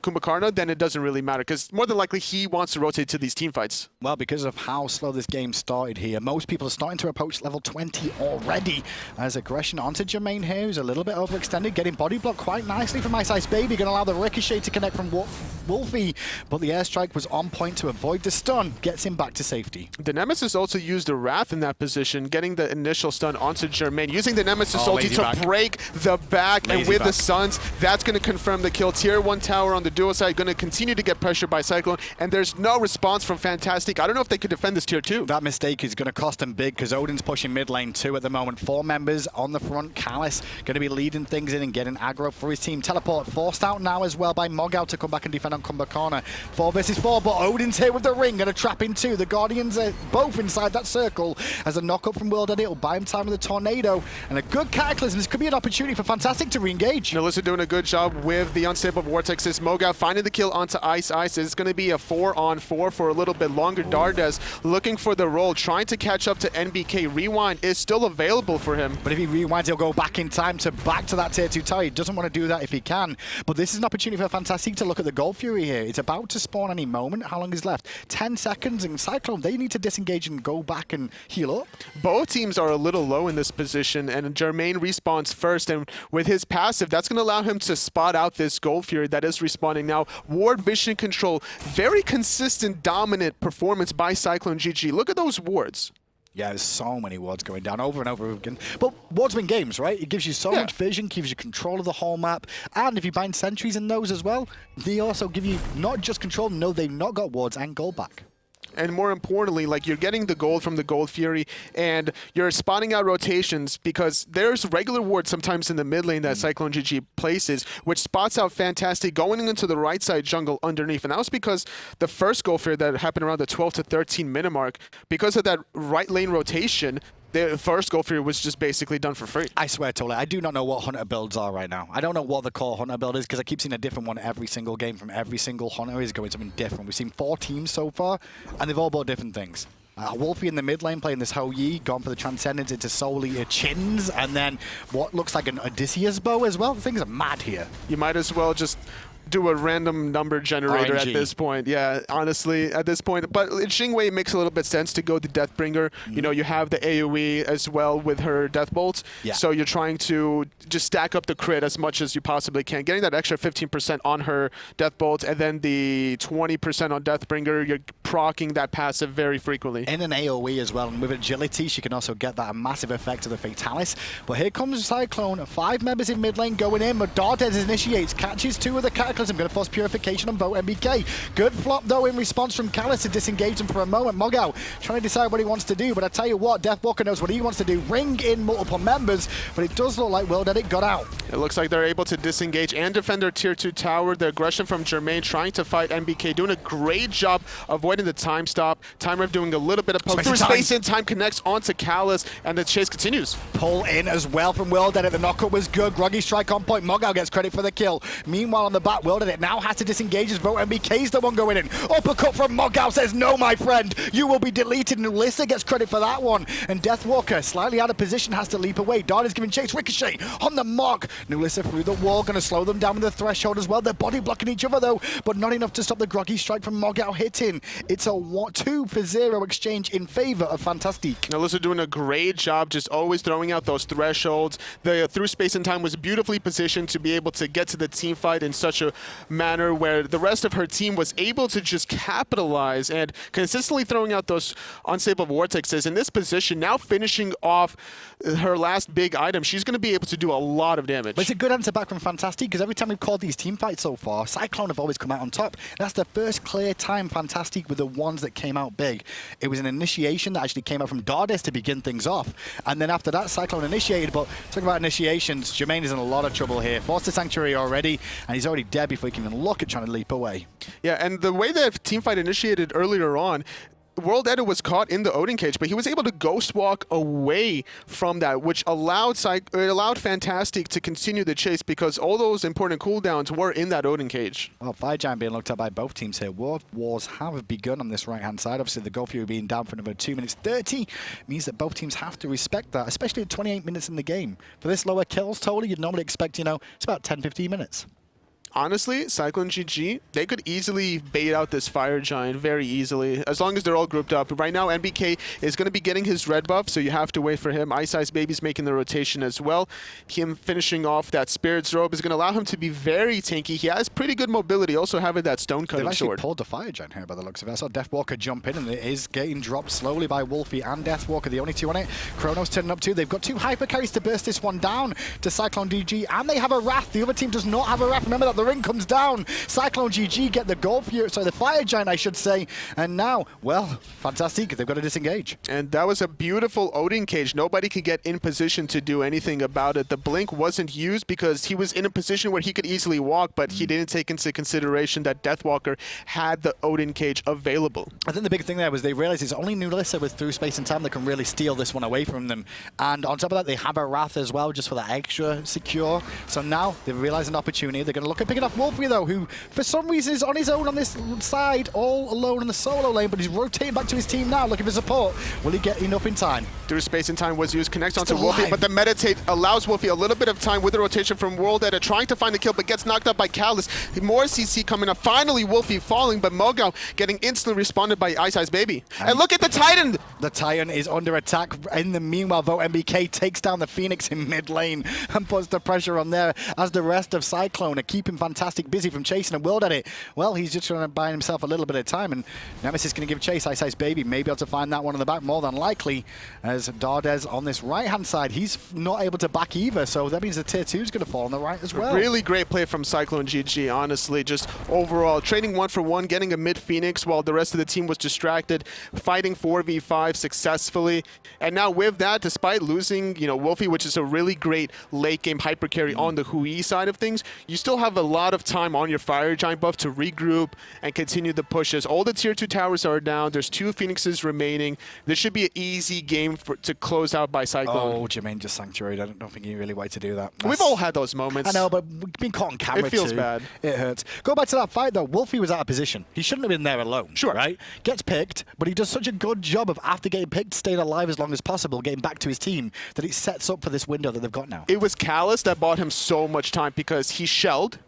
Speaker 2: Kumbhakarna, then it doesn't really matter, because more than likely he wants to rotate to these team fights.
Speaker 1: Well, because of how slow this game started here, most people are starting to approach level 20 already. As aggression onto Jermain here, who's a little bit overextended, getting body blocked quite nicely from iceicebabyy, going to allow the ricochet to connect from Wlfy, but the airstrike was on point to avoid the stun, gets him back to safety.
Speaker 2: The Nemesis also used the Wrath in that position, getting the initial stun onto Jermain, using the Nemesis ulti to break the back, and with the Suns, that's going to confirm the kill. Tier 1 1 tower on the dual side, going to continue to get pressured by Cyclone, and there's no response from Fantastique. I don't know if they could defend this tier 2.
Speaker 1: That mistake is going to cost them big because Odin's pushing mid lane 2 at the moment. 4 members on the front. Callus going to be leading things in and getting aggro for his team. Teleport forced out now as well by MoGoW to come back and defend on Kumbhakarna. 4 versus 4, but Odin's here with the ring, going to trap in 2. The Guardians are both inside that circle as a knock-up from WorldEdit will buy him time with a tornado and a good cataclysm. This could be an opportunity for Fantastique to re-engage.
Speaker 2: nulisa doing a good job with the unstable vortexes. MoGoW finding the kill onto Ice. It's going to be a 4-on-4 for a little bit longer. Dardez looking for the roll, trying to catch up to NBK. Rewind is still available for him.
Speaker 1: But if he rewinds, he'll go back in time to back to that tier 2 tower. He doesn't want to do that if he can. But this is an opportunity for Fantastique to look at the Wlfy here. It's about to spawn any moment. How long is left? 10 seconds, and Cyclone, they need to disengage and go back and heal up.
Speaker 2: Both teams are a little low in this position, and Jermain respawns first, and with his passive, that's going to allow him to spot out this Wlfy that is respawning now. Ward vision control, very consistent, dominant performance by Cyclone GG. Look at those wards.
Speaker 1: Yeah, there's so many wards going down over and over again. But wards win games, right? It gives you so much vision, gives you control of the whole map. And if you bind sentries in those as well, they also give you not just control, no, they've not got wards and gold back.
Speaker 2: And more importantly, like, you're getting the gold from the Wlfy, and you're spotting out rotations because there's regular wards sometimes in the mid lane that Cyclone GG places, which spots out Fantastique going into the right side jungle underneath. And that was because the first Wlfy that happened around the 12 to 13 minute mark, because of that right lane rotation, the first Wlfy was just basically done for free.
Speaker 1: I swear, Tole, I do not know what Hunter builds are right now. I don't know what the core Hunter build is because I keep seeing a different one every single game from every single Hunter is going something different. We've seen 4 teams so far, and they've all bought different things. Wlfy in the mid lane playing this Ho-Yi, gone for the Transcendence into solely Chins, and then what looks like an Odysseus bow as well. Things are mad here.
Speaker 2: You might as well just do a random number generator
Speaker 1: RNG.
Speaker 2: at this point. Yeah, honestly, at this point. But Jing makes a little bit sense to go the Deathbringer. You know, you have the AoE as well with her Death Bolts.
Speaker 1: Yeah.
Speaker 2: So you're trying to just stack up the crit as much as you possibly can. Getting that extra 15% on her Death Bolts and then the 20% on Deathbringer, you're proccing that passive very frequently.
Speaker 1: In an AoE as well, and with agility, she can also get that massive effect of the Fatalis. But here comes Cyclone, 5 members in mid lane going in, but Dardez initiates, catches 2 of the Cataclysm, going to force Purification on VoteNBK. Good flop though in response from Callus to disengage them for a moment. MoGoW trying to decide what he wants to do, but I tell you what, Deathwalker knows what he wants to do, ring in multiple members, but it does look like WorldEdit got out.
Speaker 2: It looks like they're able to disengage and defend their tier 2 tower. The aggression from Jermain trying to fight NBK, doing a great job avoiding the time stop. Time Rev doing a little bit of poke through space in time, connects onto Callus, and the chase continues.
Speaker 1: Pull in as well from WorldEdit. The knockup was good. Groggy strike on point. MoGoW gets credit for the kill. Meanwhile, on the back, WorldEdit now has to disengage as VoteNBK's the one going in. Uppercut from MoGoW says, no, my friend, you will be deleted. nulisa gets credit for that one. And Deathwalker, slightly out of position, has to leap away. Dardez giving chase. Ricochet on the mark. nulisa through the wall, going to slow them down with the threshold as well. They're body blocking each other, though, but not enough to stop the Groggy strike from MoGoW hitting. It's a 2-for-0 exchange in favor of Fantastique.
Speaker 2: nulisa doing a great job, just always throwing out those thresholds. The through space and time was beautifully positioned to be able to get to the team fight in such a manner where the rest of her team was able to just capitalize and consistently throwing out those unstable vortexes. In this position, now finishing off her last big item, she's going to be able to do a lot of damage.
Speaker 1: But it's a good answer back from Fantastique because every time we've called these team fights so far, Cyclone have always come out on top. That's the first clear time Fantastique were the ones that came out big. It was an initiation that actually came out from Dardez to begin things off. And then after that, Cyclone initiated. But talking about initiations, Jermain is in a lot of trouble here. Forced the Sanctuary already, and he's already dead before he can even look at trying to leap away.
Speaker 2: Yeah, and the way that teamfight initiated earlier on, WorldEdit was caught in the Odin cage, but he was able to ghost walk away from that, which allowed Fantastique to continue the chase because all those important cooldowns were in that Odin cage.
Speaker 1: Well, Fire Giant being looked at by both teams here. Wars have begun on this right-hand side. Obviously, the Wlfy being down for another 2 minutes 30 means that both teams have to respect that, especially at 28 minutes in the game. For this lower kills total, you'd normally expect, it's about 10-15 minutes.
Speaker 2: Honestly, Cyclone GG, they could easily bait out this Fire Giant very easily, as long as they're all grouped up. Right now, NBK is going to be getting his red buff, so you have to wait for him. iceicebaby's making the rotation as well. Him finishing off that Spirit's Robe is going to allow him to be very tanky. He has pretty good mobility, also having that Stone-cutting
Speaker 1: They've actually
Speaker 2: sword.
Speaker 1: pulled the Fire Giant here by the looks of it. I saw Deathwalker jump in, and it is getting dropped slowly by Wlfy and Deathwalker, the only 2 on it. Chronos turning up too. They've got 2 hyper carries to burst this one down to Cyclone GG, and they have a Wrath. The other team does not have a Wrath. Remember that The ring comes down. Cyclone GG get the goal fury, sorry, the fire giant, I should say. And now, well, Fantastique, they've got to disengage.
Speaker 2: And that was a beautiful Odin cage. Nobody could get in position to do anything about it. The blink wasn't used because he was in a position where he could easily walk, but he didn't take into consideration that Deathwalker had the Odin cage available.
Speaker 1: I think the big thing there was they realized it's only nulisa with through space and time that can really steal this one away from them. And on top of that, they have a Wrath as well, just for that extra secure. So now they've realized an opportunity. They're going to look at picking off Wlfy, though, who for some reason is on his own on this side, all alone in the solo lane, but he's rotating back to his team now, looking for support. Will he get enough in time?
Speaker 2: Through space and time was used, connects onto
Speaker 1: Still
Speaker 2: Wlfy,
Speaker 1: alive.
Speaker 2: but the meditate allows Wlfy a little bit of time with the rotation from WorldEdit, trying to find the kill, but gets knocked up by Callus. More CC coming up. Finally, Wlfy falling, but MoGoW getting instantly responded by iceicebabyy. And look at the Titan!
Speaker 1: The Titan is under attack. In the meanwhile, VoteNBK takes down the Phoenix in mid lane and puts the pressure on there as the rest of Cyclone are keeping Fantastique busy from chasing and WorldEdit. Well, he's just trying to buy himself a little bit of time, and Nemesis is going to give chase. iceicebabyy may be able to find that one in the back, more than likely, as Dardez on this right-hand side, he's not able to back either, so that means the tier 2 is going to fall on the right as well.
Speaker 2: Really great play from Cyclone GG, honestly. Just overall, trading 1-for-1, getting a mid-Phoenix while the rest of the team was distracted, fighting 4v5 successfully. And now with that, despite losing, Wlfy, which is a really great late-game hyper carry on the Hui side of things, you still have a lot of time on your Fire Giant buff to regroup and continue the pushes. All the tier 2 towers are down. There's 2 Phoenixes remaining. This should be an easy game to close out by Cyclone.
Speaker 1: Oh, Jermain just sanctuaried. I don't think he really wanted to do that.
Speaker 2: We've all had those moments.
Speaker 1: I know, but being caught on camera
Speaker 2: It feels
Speaker 1: too,
Speaker 2: bad.
Speaker 1: It hurts. Go back to that fight, though. Wlfy was out of position. He shouldn't have been there alone.
Speaker 2: Sure.
Speaker 1: Right? Gets picked, but he does such a good job of, after getting picked, staying alive as long as possible, getting back to his team, that it sets up for this window that they've got now.
Speaker 2: It was Callus that bought him so much time because he shelled,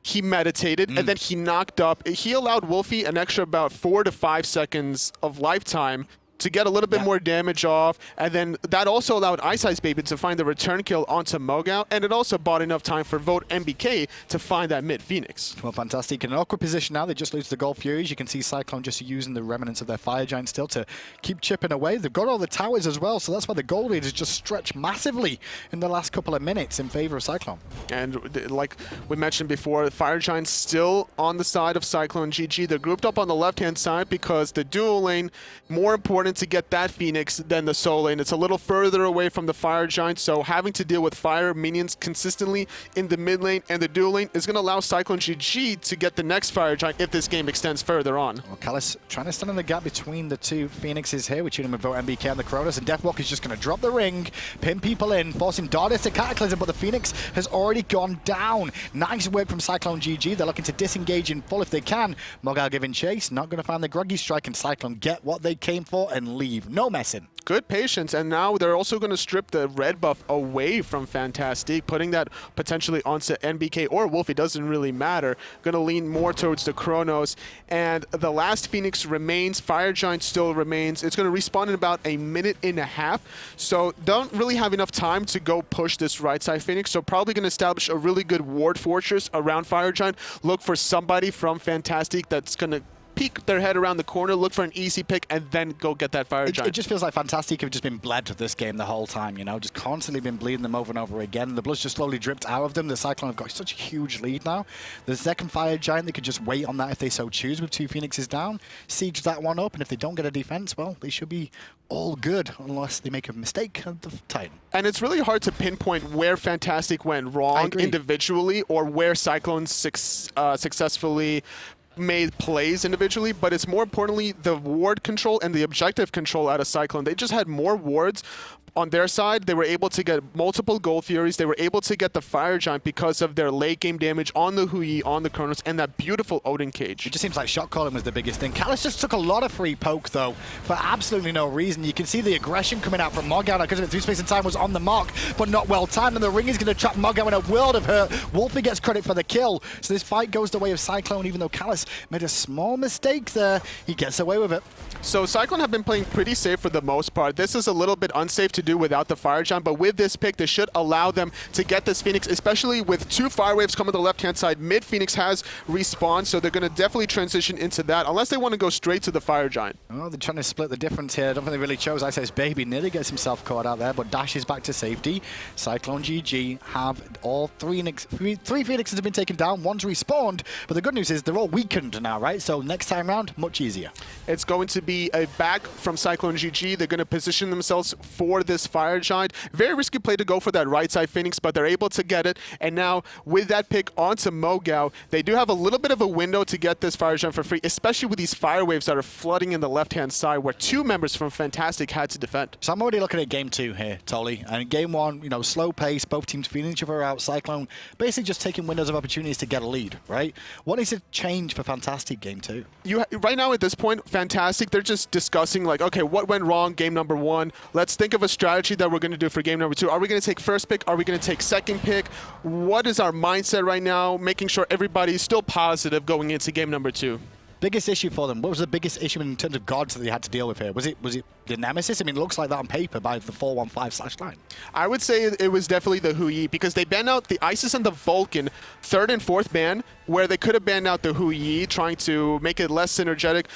Speaker 2: he meditated, and then he knocked up. He allowed Wlfy an extra about 4 to 5 seconds of lifetime to get a little bit more damage off, and then that also allowed iceicebabyy to find the return kill onto MoGoW, and it also bought enough time for VoteNBK to find that mid-Phoenix.
Speaker 1: Well, Fantastique in an awkward position now. They just lose the Gold Furies. You can see Cyclone just using the remnants of their Fire Giant still to keep chipping away. They've got all the towers as well, so that's why the gold lead has just stretched massively in the last couple of minutes in favor of Cyclone.
Speaker 2: And like we mentioned before, the Fire Giant's still on the side of Cyclone GG. They're grouped up on the left-hand side because the dual lane, more important to get that Phoenix than the solo lane. It's a little further away from the Fire Giant, so having to deal with fire minions consistently in the mid lane and the dual lane is going to allow Cyclone GG to get the next Fire Giant if this game extends further on.
Speaker 1: Well, Callus trying to stand in the gap between the 2 Phoenixes here. We're tuning with VoteNBK and the Chronos, and Deathwalker is just going to drop the ring, pin people in, forcing Dardez to Cataclysm, but the Phoenix has already gone down. Nice work from Cyclone GG. They're looking to disengage in full if they can. MoGoW giving chase, not going to find the groggy strike, and Cyclone get what they came for and leave. No messing.
Speaker 2: Good patience, and now they're also going to strip the red buff away from Fantastique, putting that potentially onto NBK or Wlfy, doesn't really matter. Going to lean more towards the Chronos, and the last Phoenix remains. Fire Giant still remains. It's going to respawn in about a minute and a half, so don't really have enough time to go push this right side Phoenix, so probably going to establish a really good ward fortress around Fire Giant. Look for somebody from Fantastique that's going to peek their head around the corner, look for an easy pick, and then go get that Fire Giant.
Speaker 1: It just feels like Fantastique have just been bled with this game the whole time, just constantly been bleeding them over and over again. The blood's just slowly dripped out of them. The Cyclone have got such a huge lead now. The second Fire Giant, they could just wait on that if they so choose with 2 Phoenixes down, siege that one up, and if they don't get a defense, well, they should be all good unless they make a mistake at the Titan.
Speaker 2: And it's really hard to pinpoint where Fantastique went wrong individually or where Cyclone successfully made plays individually, but it's more importantly the ward control and the objective control out of Cyclone. They just had more wards on their side. They were able to get multiple Gold Furies. They were able to get the Fire Giant because of their late game damage on the Hui, on the Chronos, and that beautiful Odin cage.
Speaker 1: It just seems like shot calling was the biggest thing. Callus just took a lot of free poke, though, for absolutely no reason. You can see the aggression coming out from MoGoW because of it through space and time was on the mark, but not well timed, and the ring is going to trap MoGoW in a world of hurt. Wlfy gets credit for the kill, so this fight goes the way of Cyclone, even though Callus made a small mistake there. He gets away with it.
Speaker 2: So Cyclone have been playing pretty safe for the most part. This is a little bit unsafe to do without the Fire Giant, but with this pick, this should allow them to get this Phoenix, especially with 2 Fire Waves coming to the left-hand side. Mid Phoenix has respawned, so they're going to definitely transition into that, unless they want to go straight to the Fire Giant.
Speaker 1: Oh, they're trying to split the difference here. I don't think they really chose iceicebabyy. Nearly gets himself caught out there, but dashes back to safety. Cyclone GG have all three Phoenixes have been taken down. One's respawned, but the good news is they're all weakened now, right? So next time round, much easier.
Speaker 2: It's going to be a back from Cyclone GG. They're going to position themselves for this Fire Giant. Very risky play to go for that right side Phoenix, but they're able to get it. And now with that pick onto MoGoW, they do have a little bit of a window to get this Fire Giant for free, especially with these Fire Waves that are flooding in the left-hand side where 2 members from Fantastique had to defend.
Speaker 1: So I'm already looking at game 2 here, Tolly. And game 1, you know, slow pace, both teams feeling each other out. Cyclone basically just taking windows of opportunities to get a lead, right? What needs to change for Fantastique game 2?
Speaker 2: Right now at this point, Fantastique, they're just discussing like, okay, what went wrong game number 1? Let's think of a strategy that we're going to do for game number 2. Are we going to take first pick? Are we going to take second pick? What is our mindset right now? Making sure everybody's still positive going into game number 2.
Speaker 1: Biggest issue for them. What was the biggest issue in terms of gods that they had to deal with here? Was it the Nemesis? I mean, it looks like that on paper by the 415/9.
Speaker 2: I would say it was definitely the Hui, because they banned out the Isis and the Vulcan 3rd and 4th ban, where they could have banned out the Hui, trying to make it less synergetic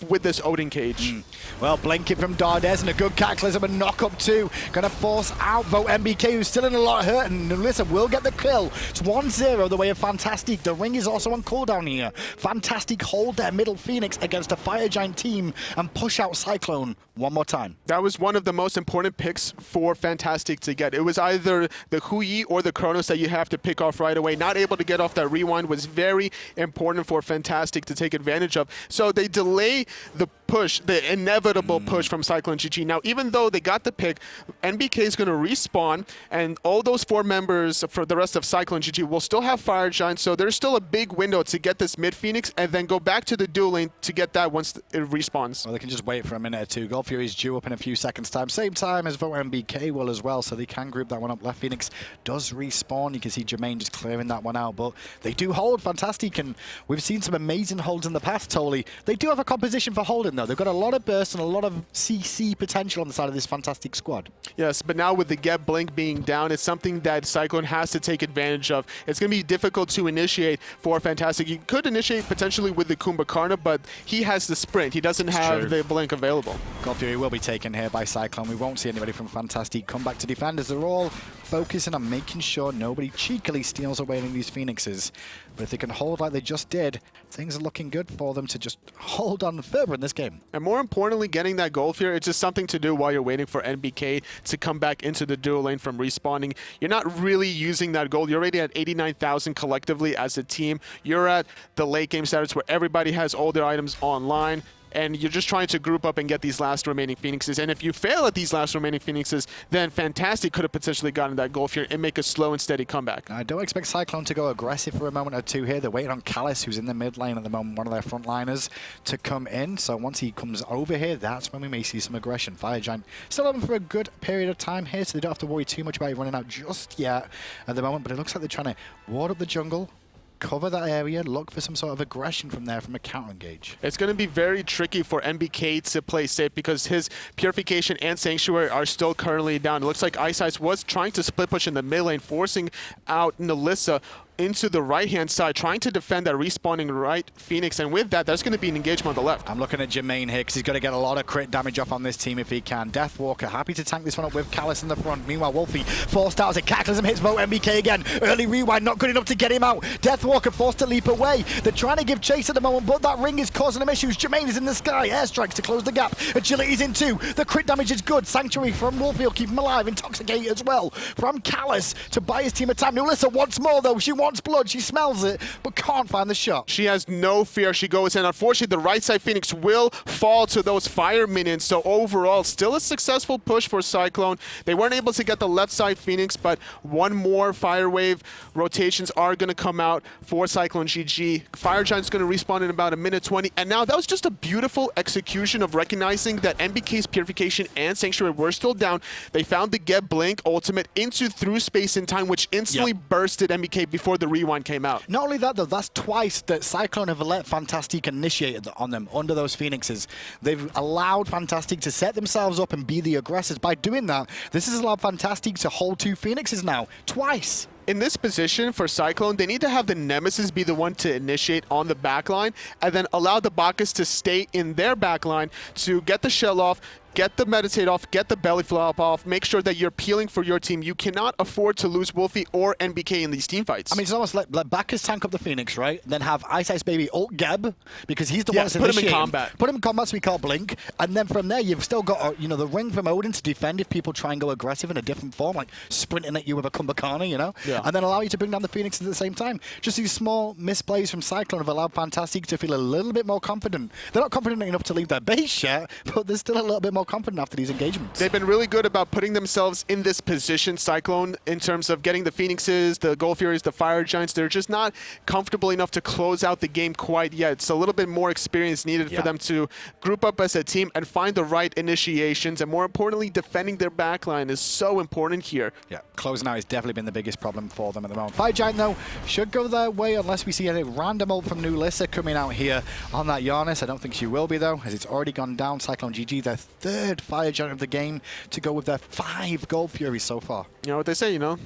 Speaker 2: with this Odin cage.
Speaker 1: Well, blinking from Dardez and a good cataclysm and knock up 2. Gonna force out VoteNBK, who's still in a lot of hurt, and nulisa will get the kill. It's 1-0 the way of Fantastique. The ring is also on cooldown here. Fantastique hold their middle Phoenix against a Fire Giant team and push out Cyclone one more time.
Speaker 2: That was one of the most important picks for Fantastique to get. It was either the Hui or the Chronos that you have to pick off right away. Not able to get off that rewind was very important for Fantastique to take advantage of. So they delay the push, the inevitable push from Cyclone GG. Now, even though they got the pick, NBK is going to respawn, and all those 4 members for the rest of Cyclone GG will still have Fire Giant, so there's still a big window to get this mid Phoenix and then go back to the duel lane to get that once it respawns.
Speaker 1: Well, they can just wait for a minute or 2. Wlfy is due up in a few seconds' time. Same time as VoteNBK will as well, so they can group that one up. Left Phoenix does respawn. You can see Jermain just clearing that one out, but they do hold Fantastique, and we've seen some amazing holds in the past, Tolly. They do have a composition for holding, though. They've got a lot of burst and a lot of CC potential on the side of this Fantastique squad.
Speaker 2: Yes, but now with the Get Blink being down, it's something that Cyclone has to take advantage of. It's going to be difficult to initiate for Fantastique. You could initiate potentially with the Kumbhakarna, but he has the sprint. He doesn't have the Blink available.
Speaker 1: Godfury will be taken here by Cyclone. We won't see anybody from Fantastique come back to defend, as they're all focusing on making sure nobody cheekily steals away any of these Phoenixes. But if they can hold like they just did, things are looking good for them to just hold on further in this game.
Speaker 2: And more importantly, getting that gold here, it's just something to do while you're waiting for NBK to come back into the duel lane from respawning. You're not really using that gold. You're already at 89,000 collectively as a team. You're at the late game status where everybody has all their items online, and you're just trying to group up and get these last remaining Phoenixes. And if you fail at these last remaining Phoenixes, then Fantastique could have potentially gotten that gold here and make a slow and steady comeback.
Speaker 1: I don't expect Cyclone to go aggressive for a moment or 2 here. They're waiting on Callus, who's in the mid lane at the moment, one of their frontliners, to come in. So once he comes over here, that's when we may see some aggression. Fire Giant still having for a good period of time here, so they don't have to worry too much about it running out just yet at the moment. But it looks like they're trying to ward up the jungle, cover that area, look for some sort of aggression from there from a counter engage.
Speaker 2: It's going to be very tricky for NBK to play safe because his Purification and Sanctuary are still currently down. It looks like Ice was trying to split push in the mid lane, forcing out nulisa into the right-hand side, trying to defend that respawning right Phoenix, and with that, there's going to be an engagement on the left.
Speaker 1: I'm looking at Jermain here because he's got to get a lot of crit damage off on this team if he can. Deathwalker happy to tank this one up with Callus in the front. Meanwhile, Wlfy forced out as a cataclysm hits VoteNBK again. Early rewind, not good enough to get him out. Deathwalker forced to leap away. They're trying to give chase at the moment, but that ring is causing them issues. Jermain is in the sky. Airstrikes to close the gap. Agility's in 2. The crit damage is good. Sanctuary from Wlfy will keep him alive. Intoxicate as well from Callus to buy his team a time. nulisa wants more, though. She wants blood. She smells it, but can't find the shot.
Speaker 2: She has no fear. She goes in. Unfortunately, the right side Phoenix will fall to those fire minions. So overall, still a successful push for Cyclone. They weren't able to get the left side Phoenix, but one more fire wave rotations are going to come out for Cyclone GG. Fire Giant's going to respawn in about a minute 20. And now that was just a beautiful execution of recognizing that NBK's Purification and Sanctuary were still down. They found the Get Blink ultimate into through space and time, which instantly bursted NBK before before the rewind came out.
Speaker 1: Not only that, though, that's twice that Cyclone have let Fantastique initiate on them under those Phoenixes. They've allowed Fantastique to set themselves up and be the aggressors. By doing that, this has allowed Fantastique to hold 2 Phoenixes now, twice.
Speaker 2: In this position for Cyclone, they need to have the Nemesis be the one to initiate on the backline and then allow the Bacchus to stay in their backline to get the shell off, get the meditate off, get the belly flop off, make sure that you're peeling for your team. You cannot afford to lose Wlfy or NBK in these team fights.
Speaker 1: I mean, it's almost like let Bacchus tank up the Phoenix, right? Then have iceicebabyy ult Geb, because he's the one that's
Speaker 2: put him in
Speaker 1: initiating.
Speaker 2: combat.
Speaker 1: Put him in combat so he can't blink. And then from there, you've still got, you know, the ring from Odin to defend if people try and go aggressive in a different form, like sprinting at you with a Kumbhakarna, you know?
Speaker 2: Yeah.
Speaker 1: And then allow you to bring down the Phoenix at the same time. Just these small misplays from Cyclone have allowed Fantastique to feel a little bit more confident. They're not confident enough to leave their base yet, but they're still a little bit more confident after these engagements.
Speaker 2: They've been really good about putting themselves in this position, Cyclone, in terms of getting the Phoenixes, the Gold Furies, the Fire Giants. They're just not comfortable enough to close out the game quite yet. It's a little bit more experience needed for them to group up as a team and find the right initiations. And more importantly, defending their backline is so important here.
Speaker 1: Yeah, closing out has definitely been the biggest problem for them at the moment. Fire Giant, though, should go their way unless we see any random ult from nulisa coming out here on that Janus. I don't think she will be, though, as it's already gone down. Cyclone GG, their 3rd Fire Giant of the game, to go with their 5 Gold Furies so far.
Speaker 2: You know what they say, you know?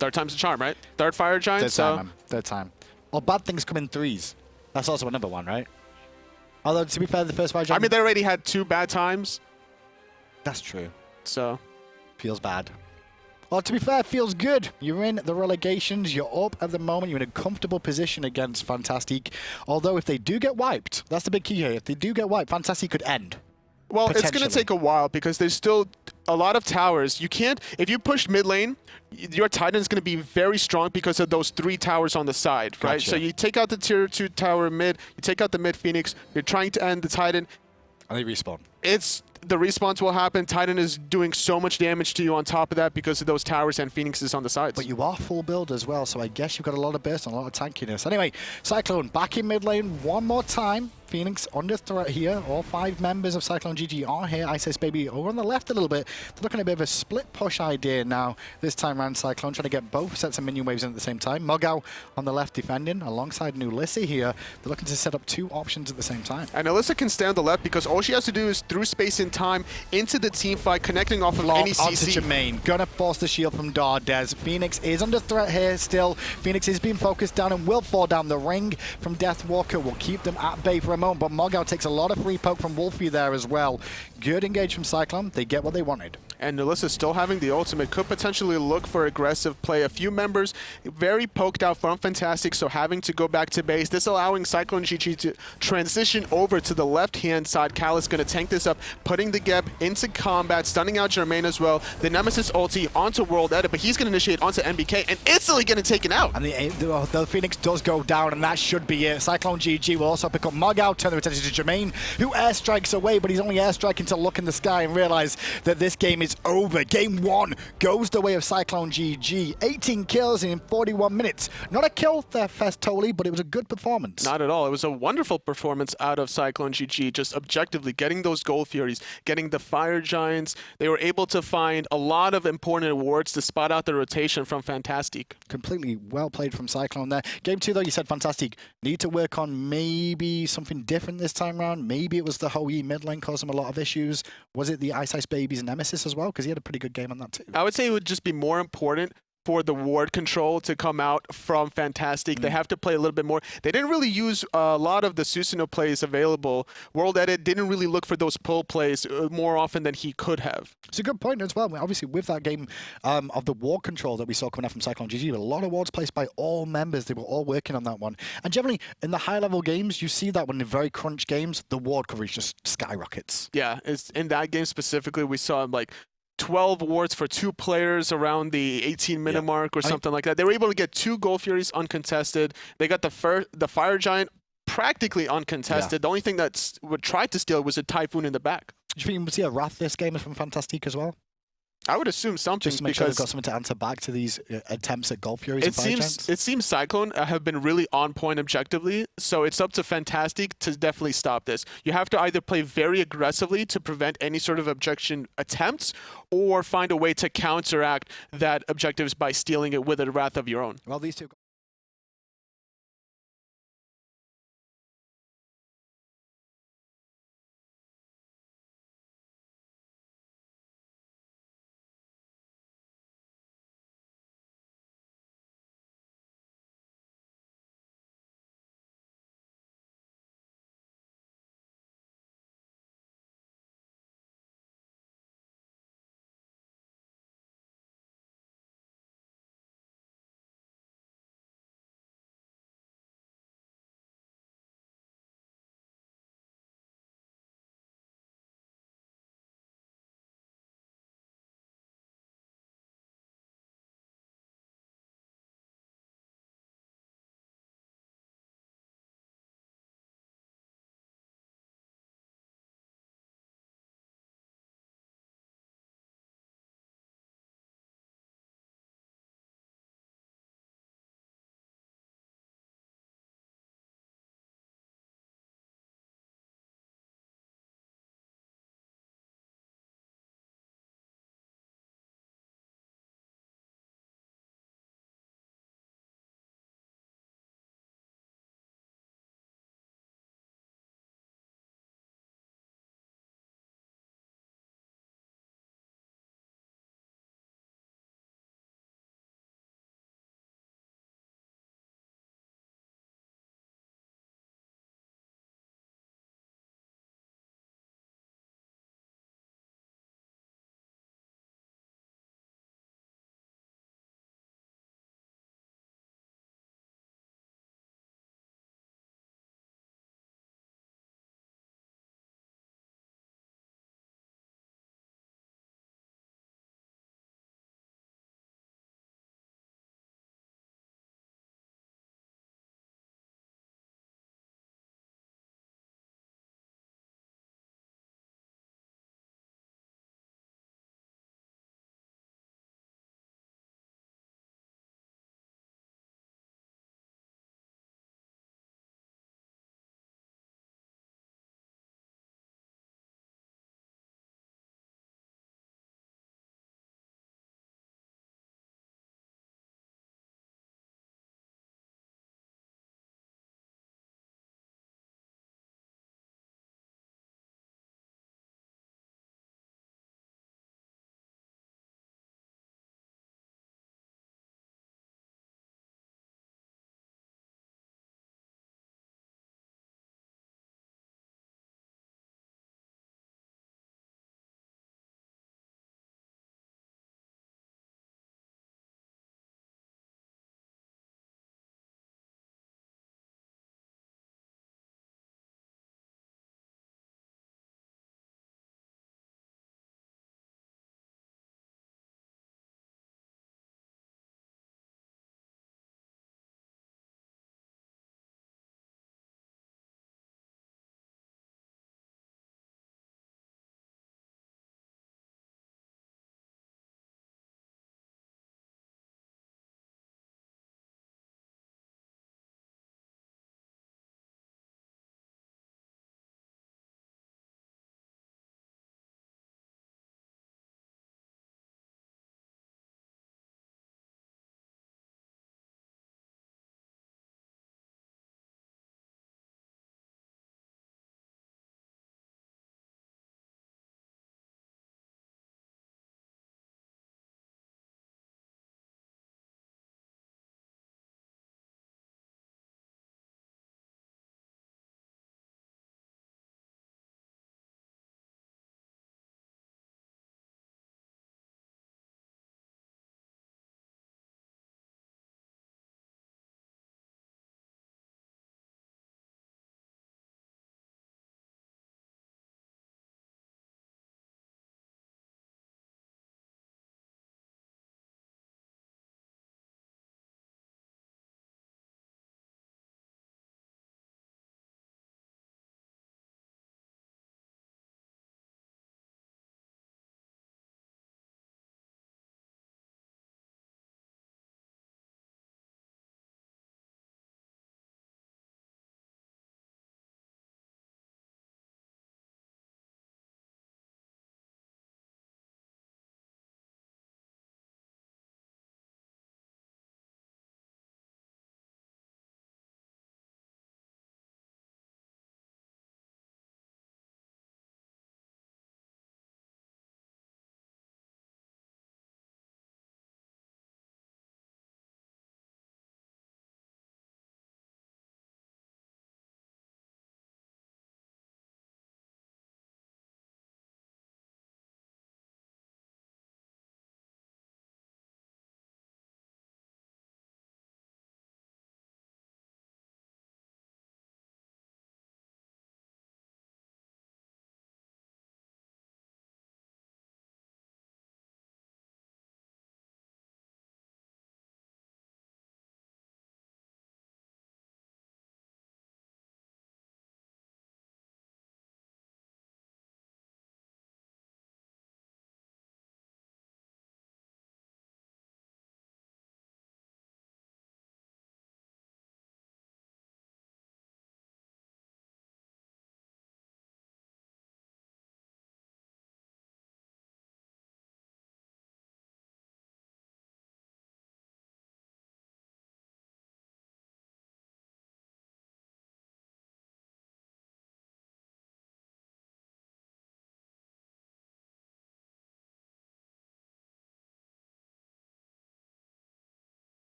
Speaker 2: 3rd time's a charm, right? 3rd Fire Giant,
Speaker 1: 3rd time, man. 3rd time. Well, bad things come in 3s. That's also another one, right? Although, to be fair, the first Fire Giant...
Speaker 2: I mean, they already had 2 bad times.
Speaker 1: That's true.
Speaker 2: So...
Speaker 1: Feels bad. Well, to be fair, it feels good. You're in the relegations. You're up at the moment. You're in a comfortable position against Fantastique. Although, if they do get wiped, that's the big key here. If they do get wiped, Fantastique could end.
Speaker 2: Well, it's going to take a while because there's still a lot of towers. You can't, if you push mid lane, your Titan is going to be very strong because of those 3 towers on the side, right?
Speaker 1: Gotcha.
Speaker 2: So you take out the tier 2 tower mid, you take out the mid Phoenix, you're trying to end the Titan.
Speaker 1: And they respawn.
Speaker 2: The respawns will happen. Titan is doing so much damage to you on top of that because of those towers and Phoenixes on the sides.
Speaker 1: But you are full build as well, so I guess you've got a lot of burst and a lot of tankiness. Anyway, Cyclone back in mid lane one more time. Phoenix under threat here. All 5 members of Cyclone GG are here. iceicebabyy over on the left a little bit. They're looking at a bit of a split push idea now. This time around, Cyclone trying to get both sets of minion waves in at the same time. MoGoW on the left defending alongside nulisa here. They're looking to set up 2 options at the same time.
Speaker 2: And nulisa can stay on the left because all she has to do is through space and time into the team fight, connecting off of any CC.
Speaker 1: Onto Jermain. Gonna force the shield from Dardez. Phoenix is under threat here still. Phoenix is being focused down and will fall down. The ring from Deathwalker will keep them at bay for a moment, but MoGoW takes a lot of free poke from Wlfy there as well. Good engage from Cyclone. They get what they wanted.
Speaker 2: And nulisa still having the ultimate, could potentially look for aggressive play. A few members very poked out from Fantastique, so having to go back to base. This allowing Cyclone GG to transition over to the left-hand side. Callus going to tank this up, putting the Geb into combat, stunning out Jermain as well. The Nemesis ulti onto WorldEdit, but he's going to initiate onto MBK and instantly getting taken out.
Speaker 1: And the Phoenix does go down, and that should be it. Cyclone GG will also pick up MoGoW, turn their attention to Jermain, who airstrikes away, but he's only airstriking to look in the sky and realize that this game is over. Game 1 goes the way of Cyclone GG. 18 kills in 41 minutes. Not a kill there, Festoli, but it was a good performance.
Speaker 2: Not at all. It was a wonderful performance out of Cyclone GG, just objectively getting those Gold Furies, getting the Fire Giants. They were able to find a lot of important awards to spot out the rotation from Fantastique.
Speaker 1: Completely well played from Cyclone there. Game 2, though, you said Fantastique need to work on maybe something different this time around. Maybe it was the Hoi mid lane caused him a lot of issues. Was it the iceicebabyy Nemesis as well? Because he had a pretty good game on that too.
Speaker 2: I would say it would just be more important for the ward control to come out from Fantastique. They have to play a little bit more. They didn't really use a lot of the Susano plays available. WorldEdit didn't really look for those pull plays more often than he could have.
Speaker 1: It's a good point as well. Obviously, with that game of the ward control that we saw coming out from Cyclone GG, a lot of wards placed by all members. They were all working on that one. And generally, in the high-level games, you see that when in very crunch games, the ward coverage just skyrockets.
Speaker 2: Yeah, it's in that game specifically, we saw like 12 wards for 2 players around the 18-minute mark or something like that. They were able to get 2 Gold Furies uncontested. They got the Fire Giant practically uncontested. The only thing that would try to steal was a Typhoon in the back.
Speaker 1: Do you think we'll see a Wrath this game from Fantastique as well?
Speaker 2: I would assume something,
Speaker 1: just to make sure they've got something to answer back to these attempts at Gold Furies and Fire Giants.
Speaker 2: It seems Cyclone have been really on point objectively, so it's up to Fantastique to definitely stop this. You have to either play very aggressively to prevent any sort of objection attempts, or find a way to counteract that objectives by stealing it with a Wrath of your own.
Speaker 1: Well, these two